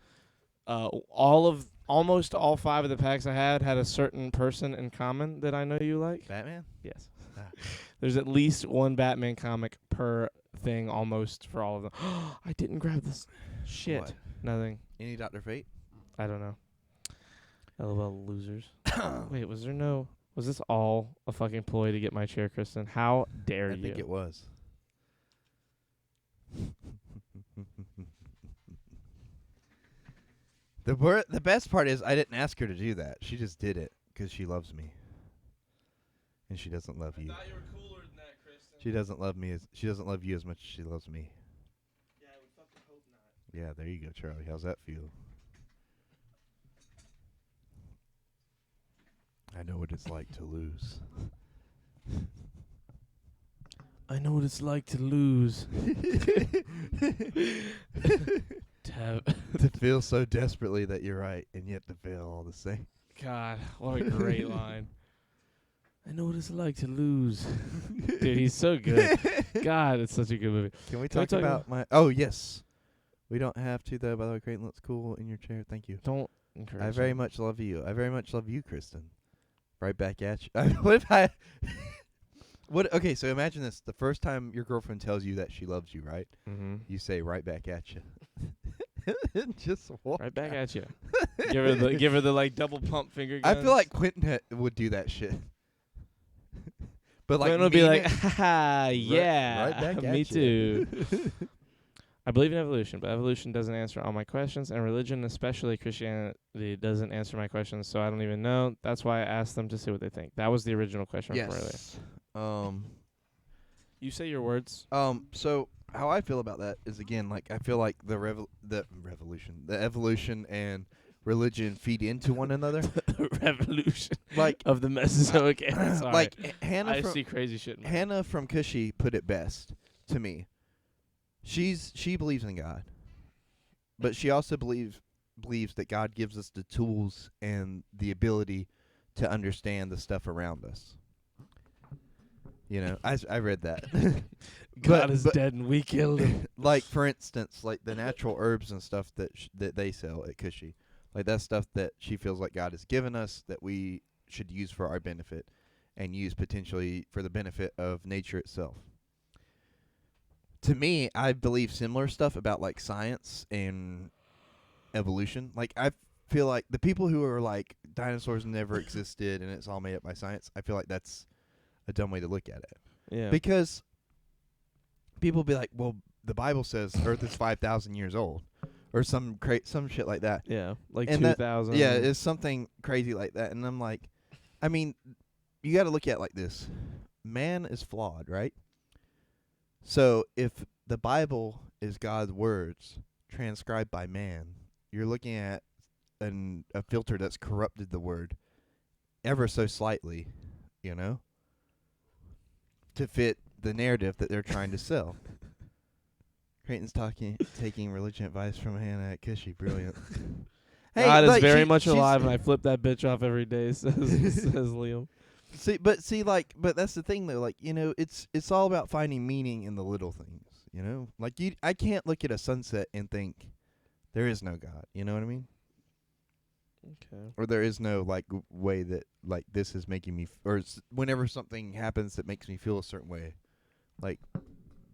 almost all 5 of the packs I had a certain person in common that I know you like. Batman? Yes. Ah. There's at least one Batman comic per thing almost for all of them. I didn't grab this. Shit. What? Nothing. Any Dr. Fate? I don't know. LOL losers. Wait, was this all a fucking ploy to get my chair, Kristen? How dare I you? think it was. The best part is I didn't ask her to do that. She just did it because she loves me. And she doesn't love you. I thought you were cooler than that, Kristen. She doesn't love me she doesn't love you as much as she loves me. Yeah, I would fucking hope not. Yeah, there you go, Charlie. How's that feel? I know what it's like to lose. I know what it's like to lose. To feel so desperately that you're right, and yet to fail all the same. God, what a great line. I know what it's like to lose. Dude, he's so good. God, it's such a good movie. Can we Can we talk talk about my... Oh, yes. We don't have to, though. By the way, Creighton looks cool in your chair. Thank you. Don't encourage I very him. much love you. I very much love you, Kristen. Right back at you. What if I... Okay, so imagine this. The first time your girlfriend tells you that she loves you, right? Mm-hmm. You say, right back at you. Just walk Right back out. at you. give her the like double pump finger I guns. feel like Quentin would do that shit. But like Quentin would be like, mean it- haha, yeah, right back me at too. you. I believe in evolution, but evolution doesn't answer all my questions, and religion, especially Christianity, doesn't answer my questions, so I don't even know. That's why I asked them to see what they think. That was the original question from earlier. Yes. You say your words. So how I feel about that is, again, like I feel like the evolution and religion feed into one another. Revolution. Like of the Mesozoic era. Sorry. like Hannah I from see crazy shit in my Hannah from Cushy put it best to me. She believes in God, but she also believes that God gives us the tools and the ability to understand the stuff around us. You know, I read that. God is dead and we killed him. Like, for instance, like the natural herbs and stuff that that they sell at Cushy, like that's stuff that she feels like God has given us that we should use for our benefit and use potentially for the benefit of nature itself. To me, I believe similar stuff about like science and evolution. Like I feel like the people who are like dinosaurs never existed and it's all made up by science, I feel like that's a dumb way to look at it. Yeah. Because people be like, well, the Bible says Earth is 5,000 years old, or some shit like that. Yeah, like And that- 2000. Yeah, it's something crazy like that. And I'm like, I mean, you got to look at it like this. Man is flawed, right? So if the Bible is God's words transcribed by man. You're looking at a filter that's corrupted the word ever so slightly, you know, to fit the narrative that they're trying to sell. Creighton's taking religion advice from Hannah at Cushy. Brilliant. Hey, God is like, very she's much alive, and I flip that bitch off every day, says Liam. But that's the thing though. Like, you know, it's all about finding meaning in the little things. You know, like I can't look at a sunset and think there is no God. You know what I mean? Okay. Or there is no like way that like this is making me, whenever something happens that makes me feel a certain way, like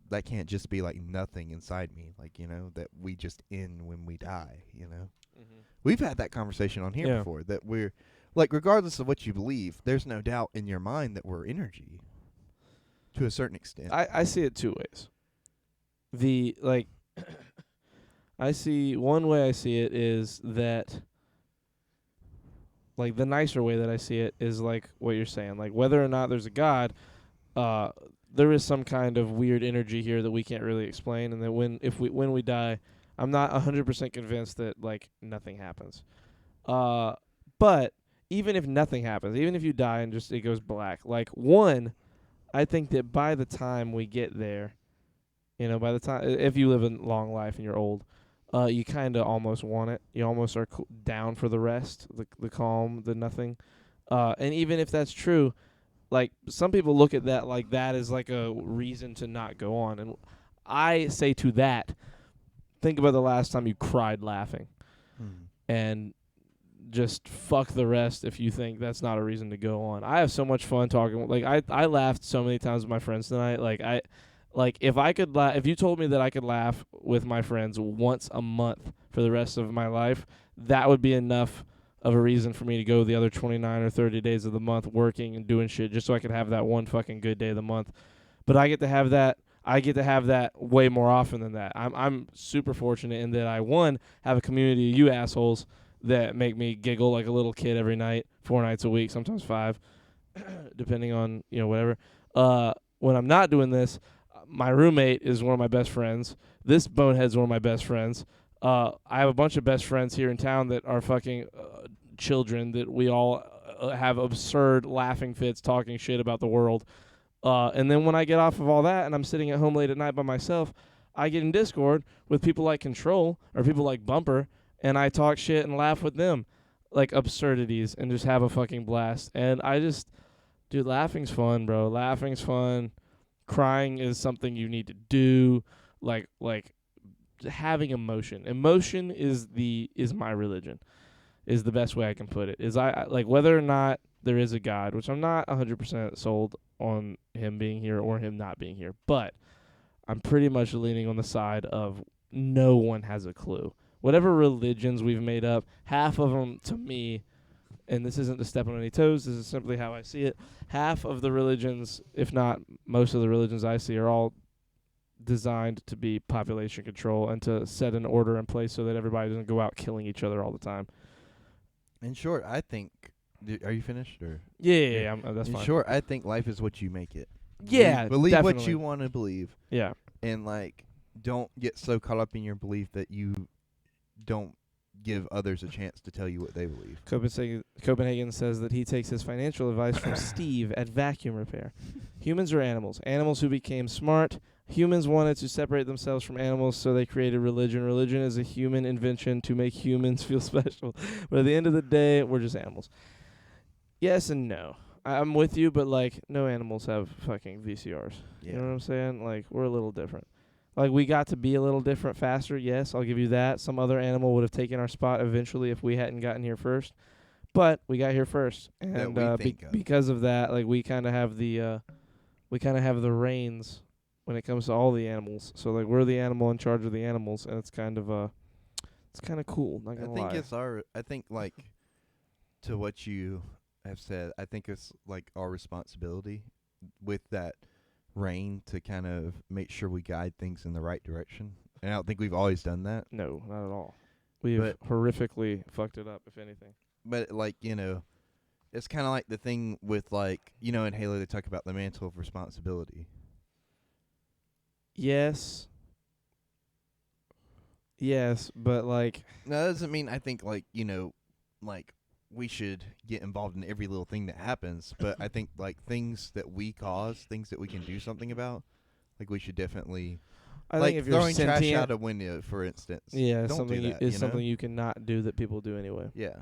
that can't just be like nothing inside me. Like, you know, that we just end when we die. You know. Mm-hmm. We've had that conversation on here before, that we're, like, regardless of what you believe, there's no doubt in your mind that we're energy to a certain extent. I see it two ways. One way I see it is that, like, the nicer way that I see it is, like, what you're saying. Like, whether or not there's a God, there is some kind of weird energy here that we can't really explain, and that when we die, I'm not 100% convinced that, like, nothing happens. But even if nothing happens, even if you die and just it goes black, like, I think that by the time we get there, you know, by the time, if you live a long life and you're old, you kind of almost want it. You almost are down for the rest, the calm, the nothing. And even if that's true, like, some people look at that like that is like a reason to not go on. And I say to that, think about the last time you cried laughing. And just fuck the rest if you think that's not a reason to go on. I have so much fun talking. Like, I laughed so many times with my friends tonight. If you told me that I could laugh with my friends once a month for the rest of my life, that would be enough of a reason for me to go the other 29 or 30 days of the month working and doing shit just so I could have that one fucking good day of the month. But I get to have that way more often than that. I'm super fortunate in that I, have a community of you assholes that make me giggle like a little kid every night, 4 nights a week, sometimes 5, depending on, you know, whatever. When I'm not doing this, my roommate is one of my best friends. This bonehead's one of my best friends. I have a bunch of best friends here in town that are fucking children that we all have absurd laughing fits talking shit about the world. And then when I get off of all that and I'm sitting at home late at night by myself, I get in Discord with people like Control or people like Bumper, and I talk shit and laugh with them, like absurdities, and just have a fucking blast. And dude, laughing's fun, bro. Laughing's fun. Crying is something you need to do. Like having emotion. Emotion is my religion. Is the best way I can put it. Is I like whether or not there is a God, which I'm not 100% sold on him being here or him not being here, but I'm pretty much leaning on the side of no one has a clue. Whatever religions we've made up, half of them, to me, and this isn't to step on any toes, this is simply how I see it, half of the religions, if not most of the religions I see, are all designed to be population control and to set an order in place so that everybody doesn't go out killing each other all the time. In short, I think... Are you finished? Or Yeah, that's fine. In short, I think life is what you make it. Yeah, Believe definitely. what you want to believe. Yeah. And, like, don't get so caught up in your belief that you don't give others a chance to tell you what they believe. Copenhagen says that he takes his financial advice from Steve at Vacuum Repair. Humans are animals. Animals who became smart. Humans wanted to separate themselves from animals, so they created religion. Religion is a human invention to make humans feel special. But at the end of the day, we're just animals. Yes and no. I'm with you, but, like, no animals have fucking VCRs. Yeah. You know what I'm saying? Like, we're a little different. Like, we got to be a little different faster, yes, I'll give you that. Some other animal would have taken our spot eventually if we hadn't gotten here first. But we got here first. And because of that, like, we kind of have the reins when it comes to all the animals. So, like, we're the animal in charge of the animals, and it's kind of cool, not gonna lie. I think, like, to what you have said, I think it's, like, our responsibility with that reign to kind of make sure we guide things in the right direction. And I don't think we've always done that. No, not at all. We've horrifically fucked it up, if anything. But, like, you know, it's kind of like the thing with, like, you know, in Halo they talk about the mantle of responsibility. Yes. Yes, but like, No, that doesn't mean I think like we should get involved in every little thing that happens. But I think like things that we cause, things that we can do something about, like we should definitely. I Like think if you're throwing trash sentient, out a window, for instance. yeah, Don't something do that. is you something know? you cannot do that people do anyway. Yeah.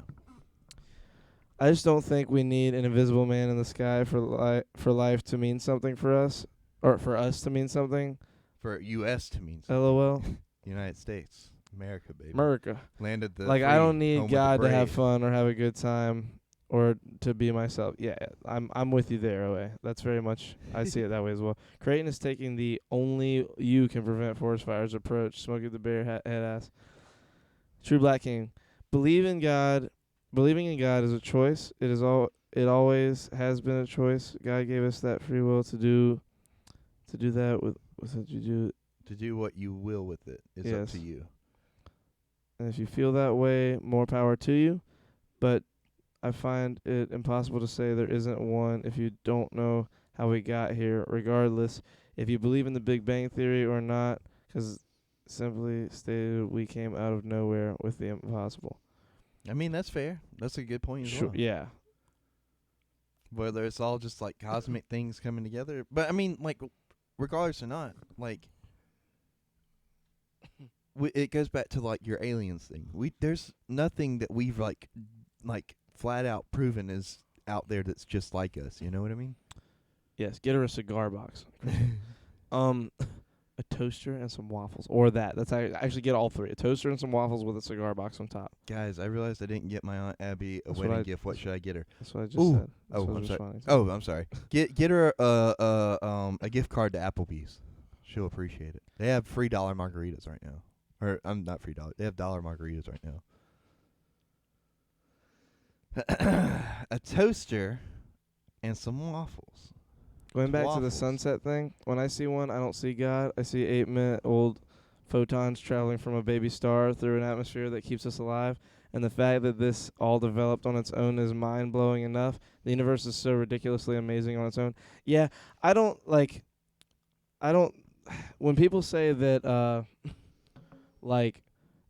I just don't think we need an invisible man in the sky for life to mean something for us, or for us to mean something. For U.S. to mean something. LOL. United States, America, baby. America. Landed the Like, I free, don't home need of the God to have brave. fun or have a good time or to be myself. Yeah, I'm with you there, OA. That's very much, I see it that way as well. Creighton is taking the only you can prevent forest fires approach. Smokey the Bear head ass. True Black King. Believing in God is a choice. It always has been a choice. God gave us that free will to do that with what you do. To do what you will with it is up Yes. to you. And if you feel that way, more power to you. But I find it impossible to say there isn't one if you don't know how we got here, regardless if you believe in the Big Bang Theory or not, because simply stated, we came out of nowhere with the impossible. I mean, that's fair. That's a good point as well. Yeah. Whether it's all just like cosmic things coming together. But I mean, like, regardless or not, like, it goes back to like your aliens thing. There's nothing that we've like flat out proven is out there that's just like us. You know what I mean? Yes, get her a cigar box. A toaster and some waffles. Or that. That's actually get all three. A toaster and some waffles with a cigar box on top. Guys, I realized I didn't get my Aunt Abby a That's what wedding I- gift. What should I get her? That's what I just Ooh. said. That's Oh, what I I'm was sorry. responding to. Oh, I'm sorry. Get her a gift card to Applebee's. She'll appreciate it. They have free dollar margaritas right now. Or I'm not free dollar. They have dollar margaritas right now. A toaster and some waffles. Going back to the Waffles. sunset thing, when I see one, I don't see God. I see 8-minute-old photons traveling from a baby star through an atmosphere that keeps us alive. And the fact that this all developed on its own is mind-blowing enough. The universe is so ridiculously amazing on its own. Yeah, when people say that,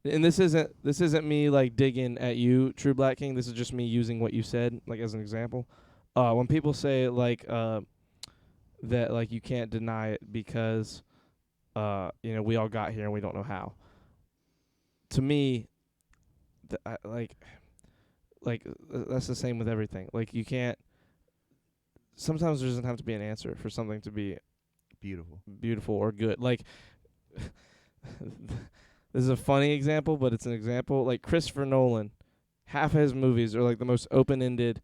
and this isn't me, like, digging at you, True Black King. This is just me using what you said, like, as an example. When people say, like, that, like, you can't deny it because, we all got here and we don't know how. To me, that's the same with everything. Like, you can't. Sometimes there doesn't have to be an answer for something to be beautiful or good. Like, this is a funny example, but it's an example. Like, Christopher Nolan, half of his movies are like the most open-ended,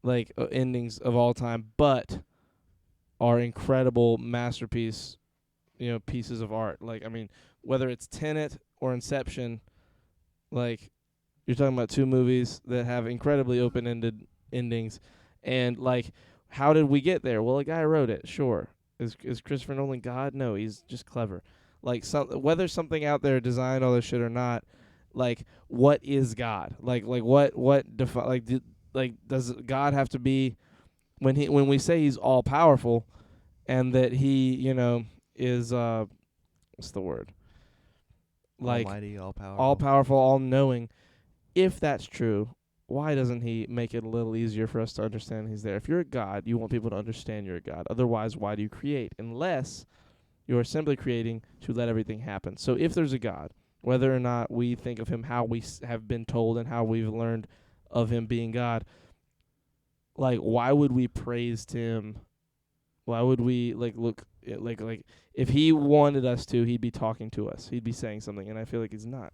like, endings of all time, but are incredible masterpiece, pieces of art. Like, I mean, whether it's Tenet or Inception, like, you're talking about two movies that have incredibly open-ended endings. And, like, how did we get there? Well, a guy wrote it, sure. Is Christopher Nolan God? No, he's just clever. Like, whether something out there designed all this shit or not, like, what is God? Like what does God have to be when we say he's all powerful and that he, is what's the word? Like, Almighty, all powerful, all knowing. If that's true, why doesn't he make it a little easier for us to understand he's there? If you're a God, you want people to understand you're a God. Otherwise, why do you create? Unless you are simply creating to let everything happen. So if there's a God, whether or not we think of him how we have been told and how we've learned of him being God, like, why would we praise him? Why would we, like, look, like if he wanted us to, he'd be talking to us. He'd be saying something, and I feel like he's not.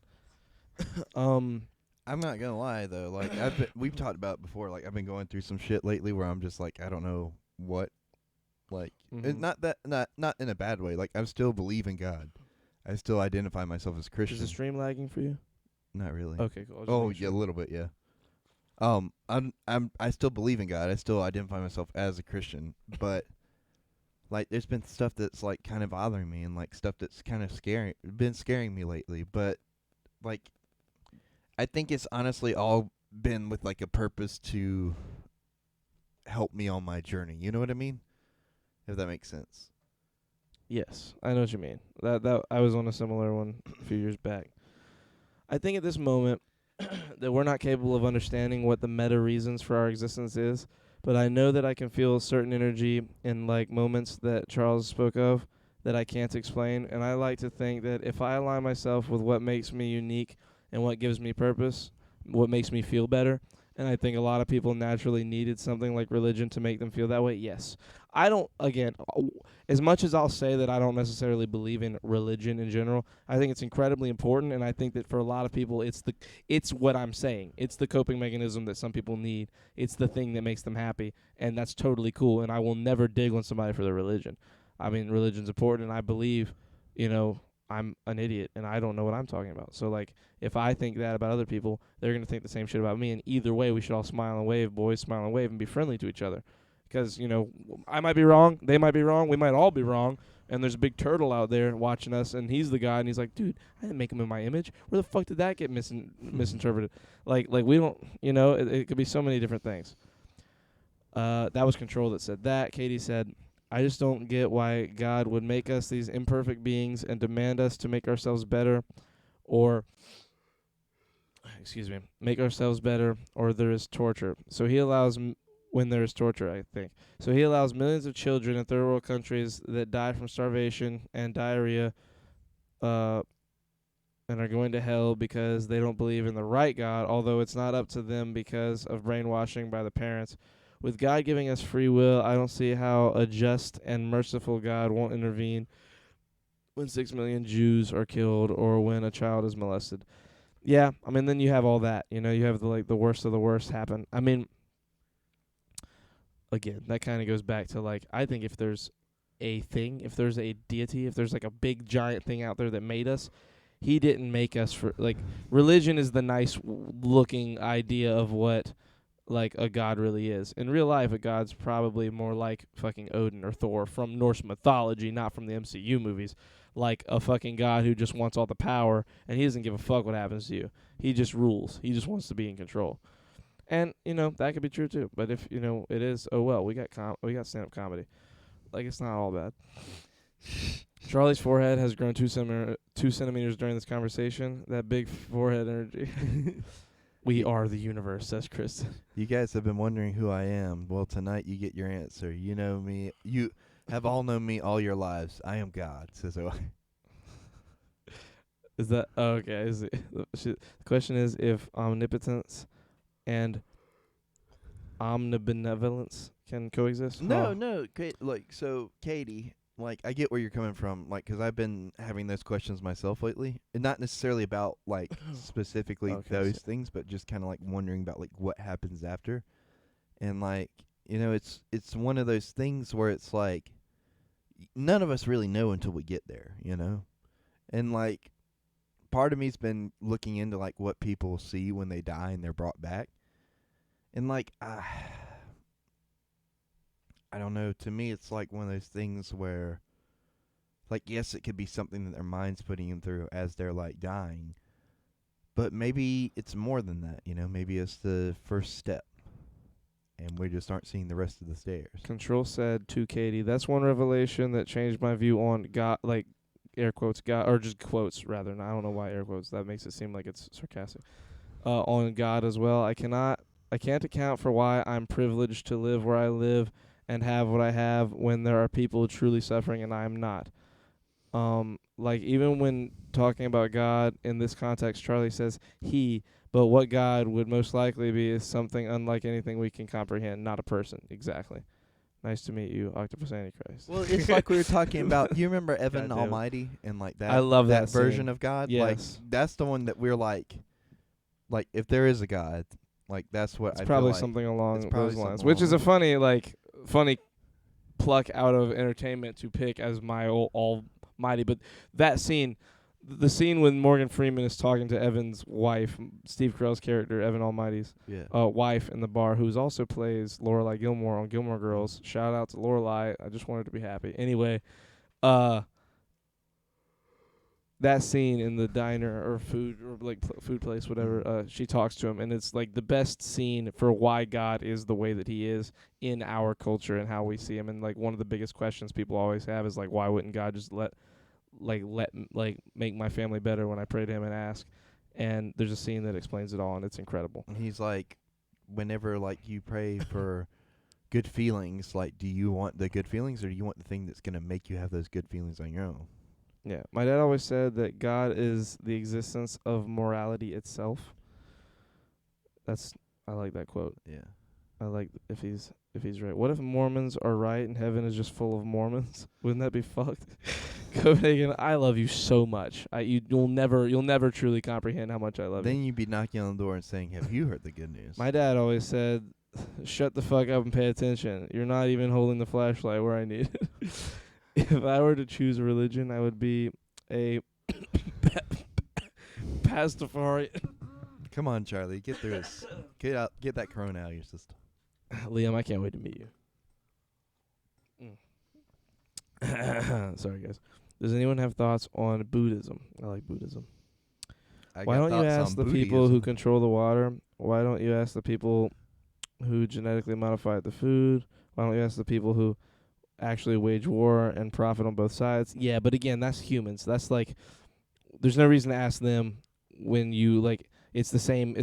I'm not gonna lie though, like we've talked about it before. Like, I've been going through some shit lately where I'm just like, I don't know what, like, Mhm. not in a bad way. Like, I still believe in God. I still identify myself as Christian. Is the stream lagging for you? Not really. Okay, cool. Oh yeah, a little bit, yeah. I still believe in God. I still identify myself as a Christian, but like, there's been stuff that's like kind of bothering me, and like stuff that's kind of been scaring me lately. But like, I think it's honestly all been with like a purpose to help me on my journey. You know what I mean? If that makes sense. Yes, I know what you mean. That I was on a similar one a few years back. I think at this moment that we're not capable of understanding what the meta reasons for our existence is, but I know that I can feel a certain energy in like moments that Charles spoke of that I can't explain, and I like to think that if I align myself with what makes me unique and what gives me purpose, what makes me feel better, and I think a lot of people naturally needed something like religion to make them feel that way. Yes. I don't, again, as much as I'll say that I don't necessarily believe in religion in general, I think it's incredibly important, and I think that for a lot of people, it's what I'm saying. It's the coping mechanism that some people need. It's the thing that makes them happy, and that's totally cool, and I will never dig on somebody for their religion. I mean, religion's important, and I believe, I'm an idiot, and I don't know what I'm talking about. So, like, if I think that about other people, they're going to think the same shit about me, and either way, we should all smile and wave, boys, smile and wave, and be friendly to each other. Because, I might be wrong, they might be wrong, we might all be wrong, and there's a big turtle out there watching us, and he's the guy, and he's like, dude, I didn't make him in my image. Where the fuck did that get misinterpreted? Like we don't, it could be so many different things. That was Control that said that. Katie said, I just don't get why God would make us these imperfect beings and demand us to make ourselves better, or make ourselves better, or there is torture. So he allows when there is torture, I think. So he allows millions of children in third world countries that die from starvation and diarrhea, and are going to hell because they don't believe in the right God, although it's not up to them because of brainwashing by the parents. With God giving us free will, I don't see how a just and merciful God won't intervene when 6 million Jews are killed or when a child is molested. Yeah, I mean, then you have all that. You have the worst of the worst happen. I mean, again, that kind of goes back to, I think if there's a thing, if there's a deity, if there's, a big giant thing out there that made us, he didn't make us for, religion is the nice-looking idea of what a god really is. In real life, a god's probably more like fucking Odin or Thor from Norse mythology, not from the MCU movies. Like a fucking god who just wants all the power, and he doesn't give a fuck what happens to you. He just rules. He just wants to be in control. And, that could be true too. But if, it is, oh well, we got stand-up comedy. It's not all bad. Charlie's forehead has grown 2 centimeters during this conversation. That big forehead energy. We are the universe, says Chris. You guys have been wondering who I am. Well, tonight you get your answer. You know me. You have all known me all your lives. I am God, says O. Is that okay? The question is if omnipotence and omnibenevolence can coexist? No. So Katie, I get where you're coming from, because I've been having those questions myself lately, and not necessarily about specifically those things, but just kind of wondering about what happens after, and it's one of those things where it's none of us really know until we get there, and part of me's been looking into what people see when they die and they're brought back, and I don't know. To me, it's one of those things where, yes, it could be something that their mind's putting them through as they're, dying. But maybe it's more than that, Maybe it's the first step. And we just aren't seeing the rest of the stairs. Control said to Katie, that's one revelation that changed my view on God, air quotes, God, or just quotes, rather. And I don't know why air quotes. That makes it seem like it's sarcastic. On God as well. I can't account for why I'm privileged to live where I live and have what I have when there are people truly suffering and I am not. Even when talking about God in this context, Charlie says he, but what God would most likely be is something unlike anything we can comprehend, not a person. Exactly. Nice to meet you, Octopus Antichrist. Well, it's we were talking about, you remember Evan Almighty and that? I love that version scene. of God? Yes. That's the one that we're if there is a God, that's what it's I probably feel something along those lines, something which is a along funny pluck out of entertainment to pick as my almighty. But that scene, the scene when Morgan Freeman is talking to Evan's wife, Steve Carell's character, Evan Almighty's wife in the bar, who's also plays Lorelai Gilmore on Gilmore Girls. Shout out to Lorelai. I just wanted to be happy. Anyway, that scene in the diner or food or food place, whatever, she talks to him, and it's the best scene for why God is the way that he is in our culture and how we see him. And one of the biggest questions people always have is why wouldn't God just make my family better when I pray to him and ask? And there's a scene that explains it all, and it's incredible. And he's like, whenever like you pray for good feelings, like, do you want the good feelings or do you want the thing that's gonna make you have those good feelings on your own? Yeah, my dad always said that God is the existence of morality itself. I like that quote. Yeah. I like if he's right. What if Mormons are right and heaven is just full of Mormons? Wouldn't that be fucked? Copenhagen, I love you so much. You'll never truly comprehend how much I love you. Then you'd be knocking on the door and saying, "Have you heard the good news?" My dad always said, "Shut the fuck up and pay attention. You're not even holding the flashlight where I need it." If I were to choose a religion, I would be a Pastafarian. Come on, Charlie, get through this. Get that corona out of your system. Liam, I can't wait to meet you. Sorry, guys. Does anyone have thoughts on Buddhism? I like Buddhism. Why don't you ask the people who control the water? Why don't you ask the people who genetically modified the food? Why don't you ask the people who actually wage war and profit on both sides? Yeah, but again, that's humans. That's like, there's no reason to ask them when you like. It's the same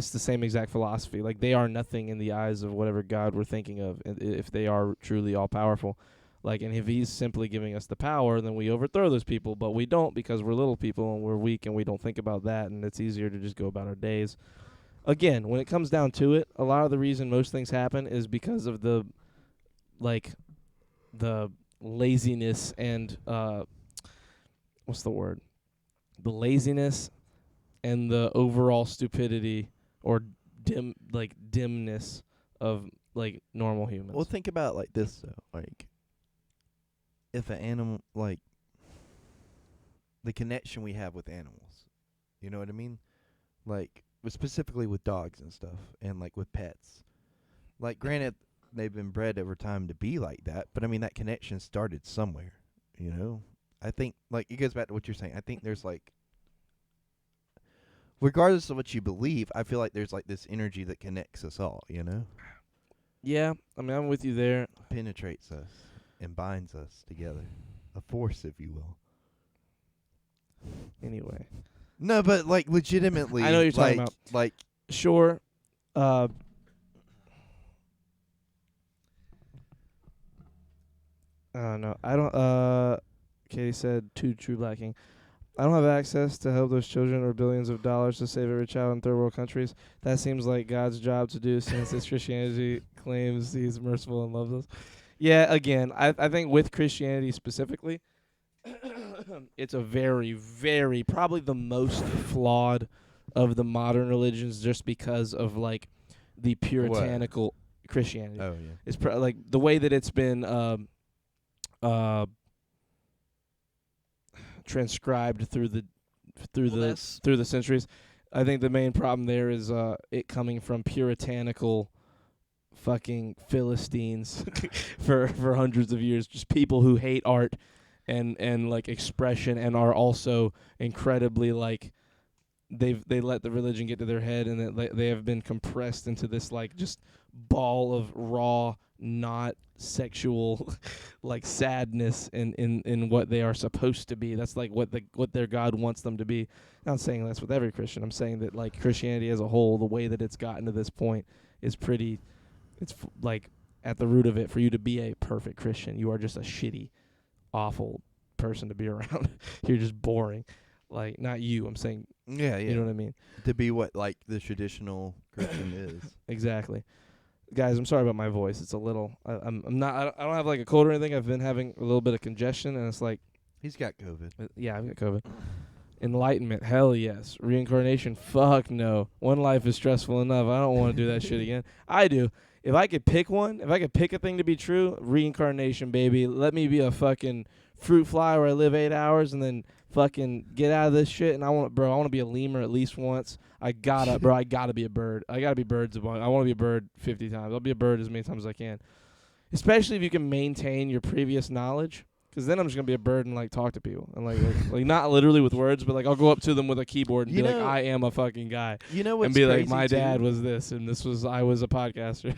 exact philosophy. Like, they are nothing in the eyes of whatever God we're thinking of, if they are truly all powerful. Like, and if he's simply giving us the power, then we overthrow those people, but we don't, because we're little people and we're weak and we don't think about that, and it's easier to just go about our days. Again, when it comes down to it, a lot of the reason most things happen is because of the laziness and what's the word? The laziness and the overall stupidity or dimness of like normal humans. Well, think about it like this though. Like, if an animal, like, the connection we have with animals, you know what I mean? Like, specifically with dogs and stuff, and like with pets. Like, granted, they've been bred over time to be like that, but I mean, that connection started somewhere, you know? I think, like, it goes back to what you're saying. I think there's like, regardless of what you believe, I feel like there's like this energy that connects us all, you know? Yeah, I mean, I'm with you there. Penetrates us and binds us together. A force, if you will. Anyway. No, but like legitimately, I know what you're talking about. Like, sure. I don't know. I don't. Katie said, "Too true lacking." I don't have access to help those children or billions of dollars to save every child in third world countries. That seems like God's job to do, since it's Christianity claims he's merciful and loves us. Yeah, again, I think with Christianity specifically, it's a very, very, probably the most flawed of the modern religions, just because of like the puritanical Christianity. oh yeah, It's like the way that it's been transcribed through the centuries. I think the main problem there is it coming from puritanical fucking Philistines for hundreds of years, just people who hate art and like expression, and are also incredibly like they let the religion get to their head, and that they have been compressed into this like just ball of raw, not sexual like sadness in what they are supposed to be. That's like what their God wants them to be. Not saying that's with every Christian. I'm saying that like Christianity as a whole, the way that it's gotten to this point is pretty, like at the root of it, for you to be a perfect Christian, you are just a shitty, awful person to be around. You're just boring. Like, not you, I'm saying. Yeah. You know what I mean? To be what like the traditional Christian is. Exactly. Guys, I'm sorry about my voice. It's a little. I'm not. I don't have like a cold or anything. I've been having a little bit of congestion, and it's like. He's got COVID. Yeah, I've got COVID. Enlightenment, hell yes. Reincarnation, fuck no. One life is stressful enough. I don't want to do that shit again. I do. If I could pick one, if I could pick a thing to be true, reincarnation, baby. Let me be a fucking fruit fly where I live 8 hours and then fucking get out of this shit. And I want to be a lemur at least once. I gotta be a bird. I gotta be birds. I want to be a bird 50 times. I'll be a bird as many times as I can. Especially if you can maintain your previous knowledge. Because then I'm just going to be a bird and, like, talk to people. And, like not literally with words, but, like, I'll go up to them with a keyboard and be like, I am a fucking guy. You know what's and be crazy like, my too? dad was this, and I was a podcaster.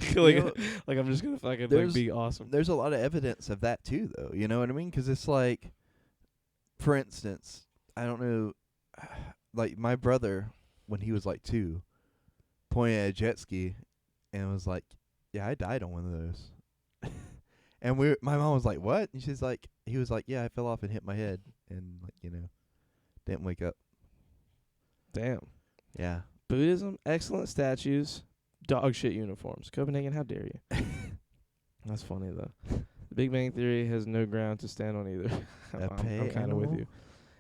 like, I'm just going to fucking, like, be awesome. There's a lot of evidence of that, too, though. You know what I mean? Because it's like, for instance, I don't know, like, my brother when he was like 2, pointing at a jet ski, and was like, "Yeah, I died on one of those." And my mom was like, "What?" And she's like, he was like, "Yeah, I fell off and hit my head, and like didn't wake up." Damn. Yeah. Buddhism, excellent statues, dog shit uniforms. Copenhagen, how dare you? That's funny though. The Big Bang Theory has no ground to stand on either. I'm kind of with you.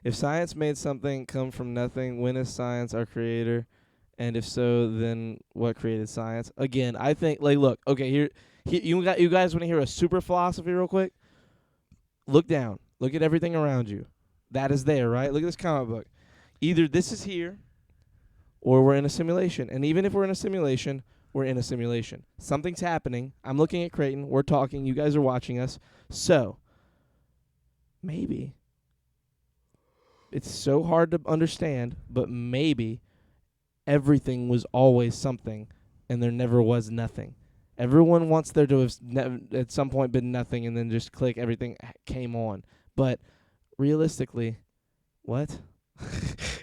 If science made something come from nothing, when is science our creator? And if so, then what created science? Again, I think look, okay, here you guys want to hear a super philosophy real quick? Look down. Look at everything around you. That is there, right? Look at this comic book. Either this is here or we're in a simulation. And even if we're in a simulation, we're in a simulation. Something's happening. I'm looking at Creighton. We're talking. You guys are watching us. So, maybe. It's so hard to understand, but maybe everything was always something and there never was nothing. Everyone wants there to have at some point been nothing and then just click, everything came on. But realistically, what?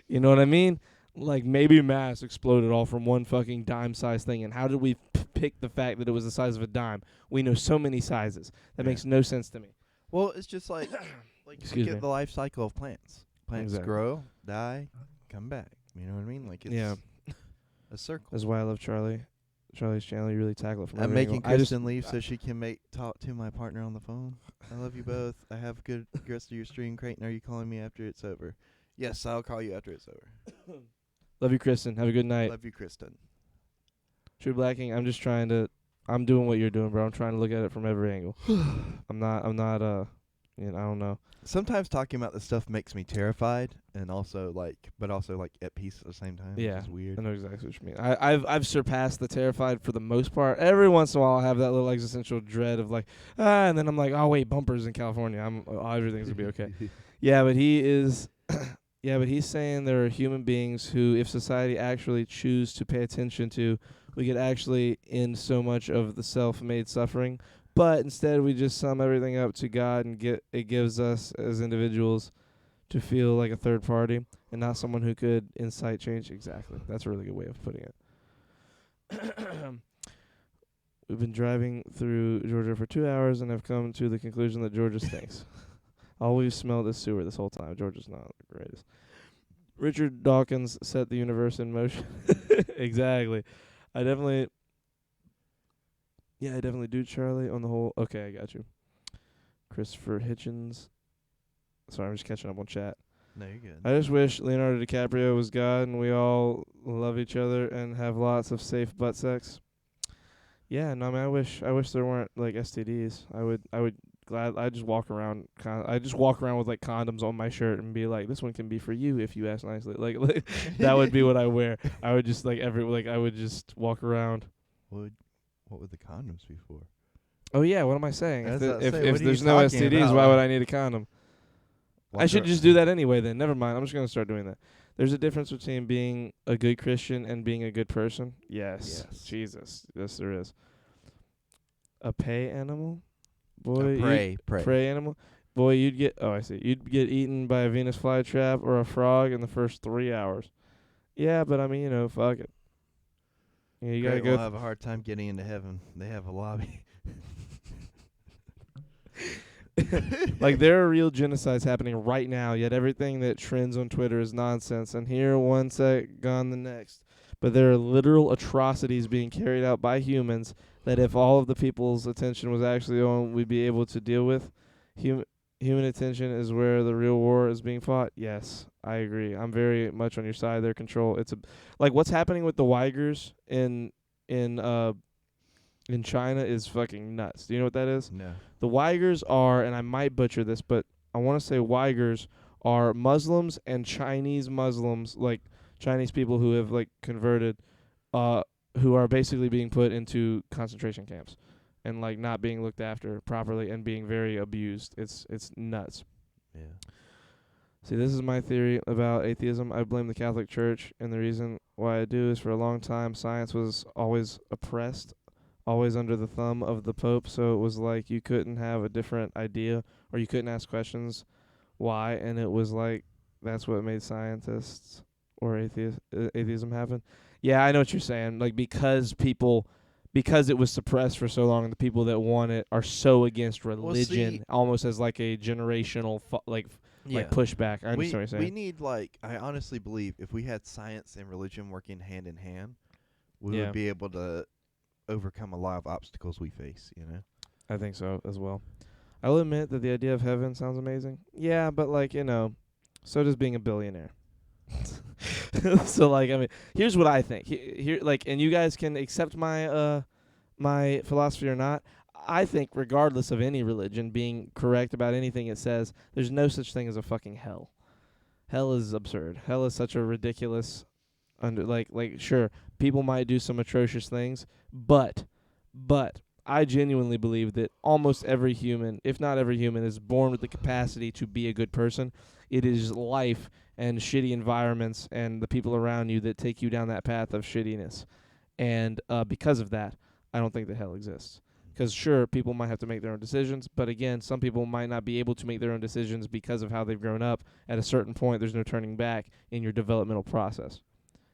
You know what I mean? Like, maybe mass exploded all from one fucking dime-sized thing. And how did we pick the fact that it was the size of a dime? We know so many sizes. That makes no sense to me. Well, it's just like Excuse me. the life cycle of plants. Plants Exactly. grow, die, come back. You know what I mean? Like, it's a circle. That's why I love Charlie's channel. You really tackle it from I'm every making angle. Kristen leave so she can talk to my partner on the phone. I love you both. I have good rest of your stream, Creighton. Are you calling me after it's over? Yes, I'll call you after it's over. Love you, Kristen. Have a good night. Love you, Kristen. True Blacking, I'm doing what you're doing, bro. I'm trying to look at it from every angle. I'm not, I don't know. Sometimes talking about this stuff makes me terrified and also but also at peace at the same time. Yeah. Which is weird. I know exactly what you mean. I've surpassed the terrified for the most part. Every once in a while I have that little existential dread of and then I'm like, oh wait, bumpers in California. Everything's gonna be okay. Yeah, but he's saying there are human beings who, if society actually choose to pay attention to, we could actually end so much of the self-made suffering. But instead, we just sum everything up to God, and it gives us as individuals to feel like a third party and not someone who could incite change. Exactly. That's a really good way of putting it. We've been driving through Georgia for 2 hours and have come to the conclusion that Georgia stinks. All we've smelled is sewer this whole time. Georgia's not the greatest. Richard Dawkins set the universe in motion. Exactly. I definitely do, Charlie, on the whole. Okay, I got you. Christopher Hitchens. Sorry, I'm just catching up on chat. No, you're good. I just wish Leonardo DiCaprio was God and we all love each other and have lots of safe butt sex. Yeah, no, I mean, I wish there weren't STDs. I just walk around with condoms on my shirt and be like, this one can be for you if you ask nicely. Like that would be what I wear. I would just I would just walk around. What would the condoms be for? Oh yeah, what am I saying? If what are you there's no talking STDs, about? why would I need a condom? I should just do that anyway then. Never mind. I'm just going to start doing that. There's a difference between being a good Christian and being a good person. Yes. Jesus. Yes, there is. A pay animal? Boy, prey animal? Boy, you'd get eaten by a Venus flytrap or a frog in the first 3 hours. Yeah, but I mean, fuck it. Yeah, you gotta go. We'll have a hard time getting into heaven. They have a lobby. There are real genocides happening right now, yet everything that trends on Twitter is nonsense. And here one sec, gone the next. But there are literal atrocities being carried out by humans that if all of the people's attention was actually on, we'd be able to deal with. Human attention is where the real war is being fought. Yes, I agree. I'm very much on your side there, Control. It's what's happening with the Uyghurs in China is fucking nuts. Do you know what that is? No. The Uyghurs are, and I might butcher this, but I want to say Uyghurs are Muslims and Chinese Muslims, Chinese people who have converted, who are basically being put into concentration camps and not being looked after properly and being very abused. It's nuts. Yeah. See, this is my theory about atheism. I blame the Catholic Church, and the reason why I do is for a long time science was always oppressed, always under the thumb of the Pope, so it was you couldn't have a different idea or you couldn't ask questions why, and it was that's what made scientists or atheism happen. Yeah, I know what you're saying. Like because it was suppressed for so long, and the people that want it are so against religion, see- almost as like a generational like pushback. I understand what you're saying. We need, like, I honestly believe if we had science and religion working hand in hand, we Yeah. would be able to overcome a lot of obstacles we face, you know? I think so as well. I will admit that the idea of heaven sounds amazing. Yeah, but like, so does being a billionaire. So like, I mean, here's what I think. Here like, and you guys can accept my my philosophy or not. I think regardless of any religion being correct about anything it says, there's no such thing as a fucking hell. Hell is absurd. Hell is such a ridiculous sure, people might do some atrocious things, but I genuinely believe that almost every human, if not every human, is born with the capacity to be a good person. It is life and shitty environments and the people around you that take you down that path of shittiness. And because of that, I don't think that hell exists. Because sure, people might have to make their own decisions, but again, some people might not be able to make their own decisions because of how they've grown up. At a certain point, there's no turning back in your developmental process,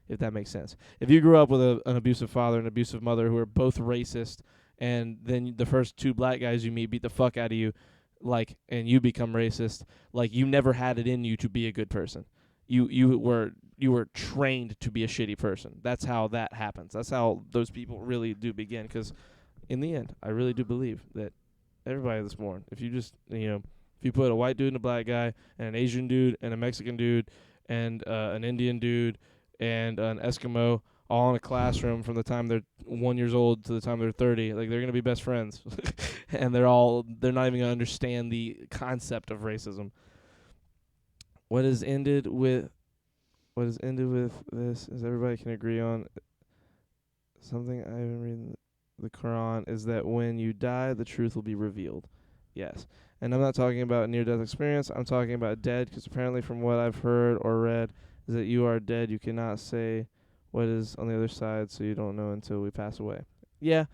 if that makes sense. If you grew up with an abusive father and an abusive mother who are both racist, and then the first two black guys you meet beat the fuck out of you, like, and you become racist, like, you never had it in you to be a good person. You were trained to be a shitty person. That's how that happens. That's how those people really do begin. Because in the end, I really do believe that everybody that's born, if you just, if you put a white dude and a black guy and an Asian dude and a Mexican dude and an Indian dude and an Eskimo all in a classroom from the time they're 1 year old to the time they're 30, like, they're going to be best friends. And they're not even going to understand the concept of racism. What is ended with this is everybody can agree on something I've been reading the Quran is that when you die, the truth will be revealed. Yes. And I'm not talking about near-death experience. I'm talking about dead, because apparently from what I've heard or read is that you are dead. You cannot say what is on the other side, so you don't know until we pass away. Yeah.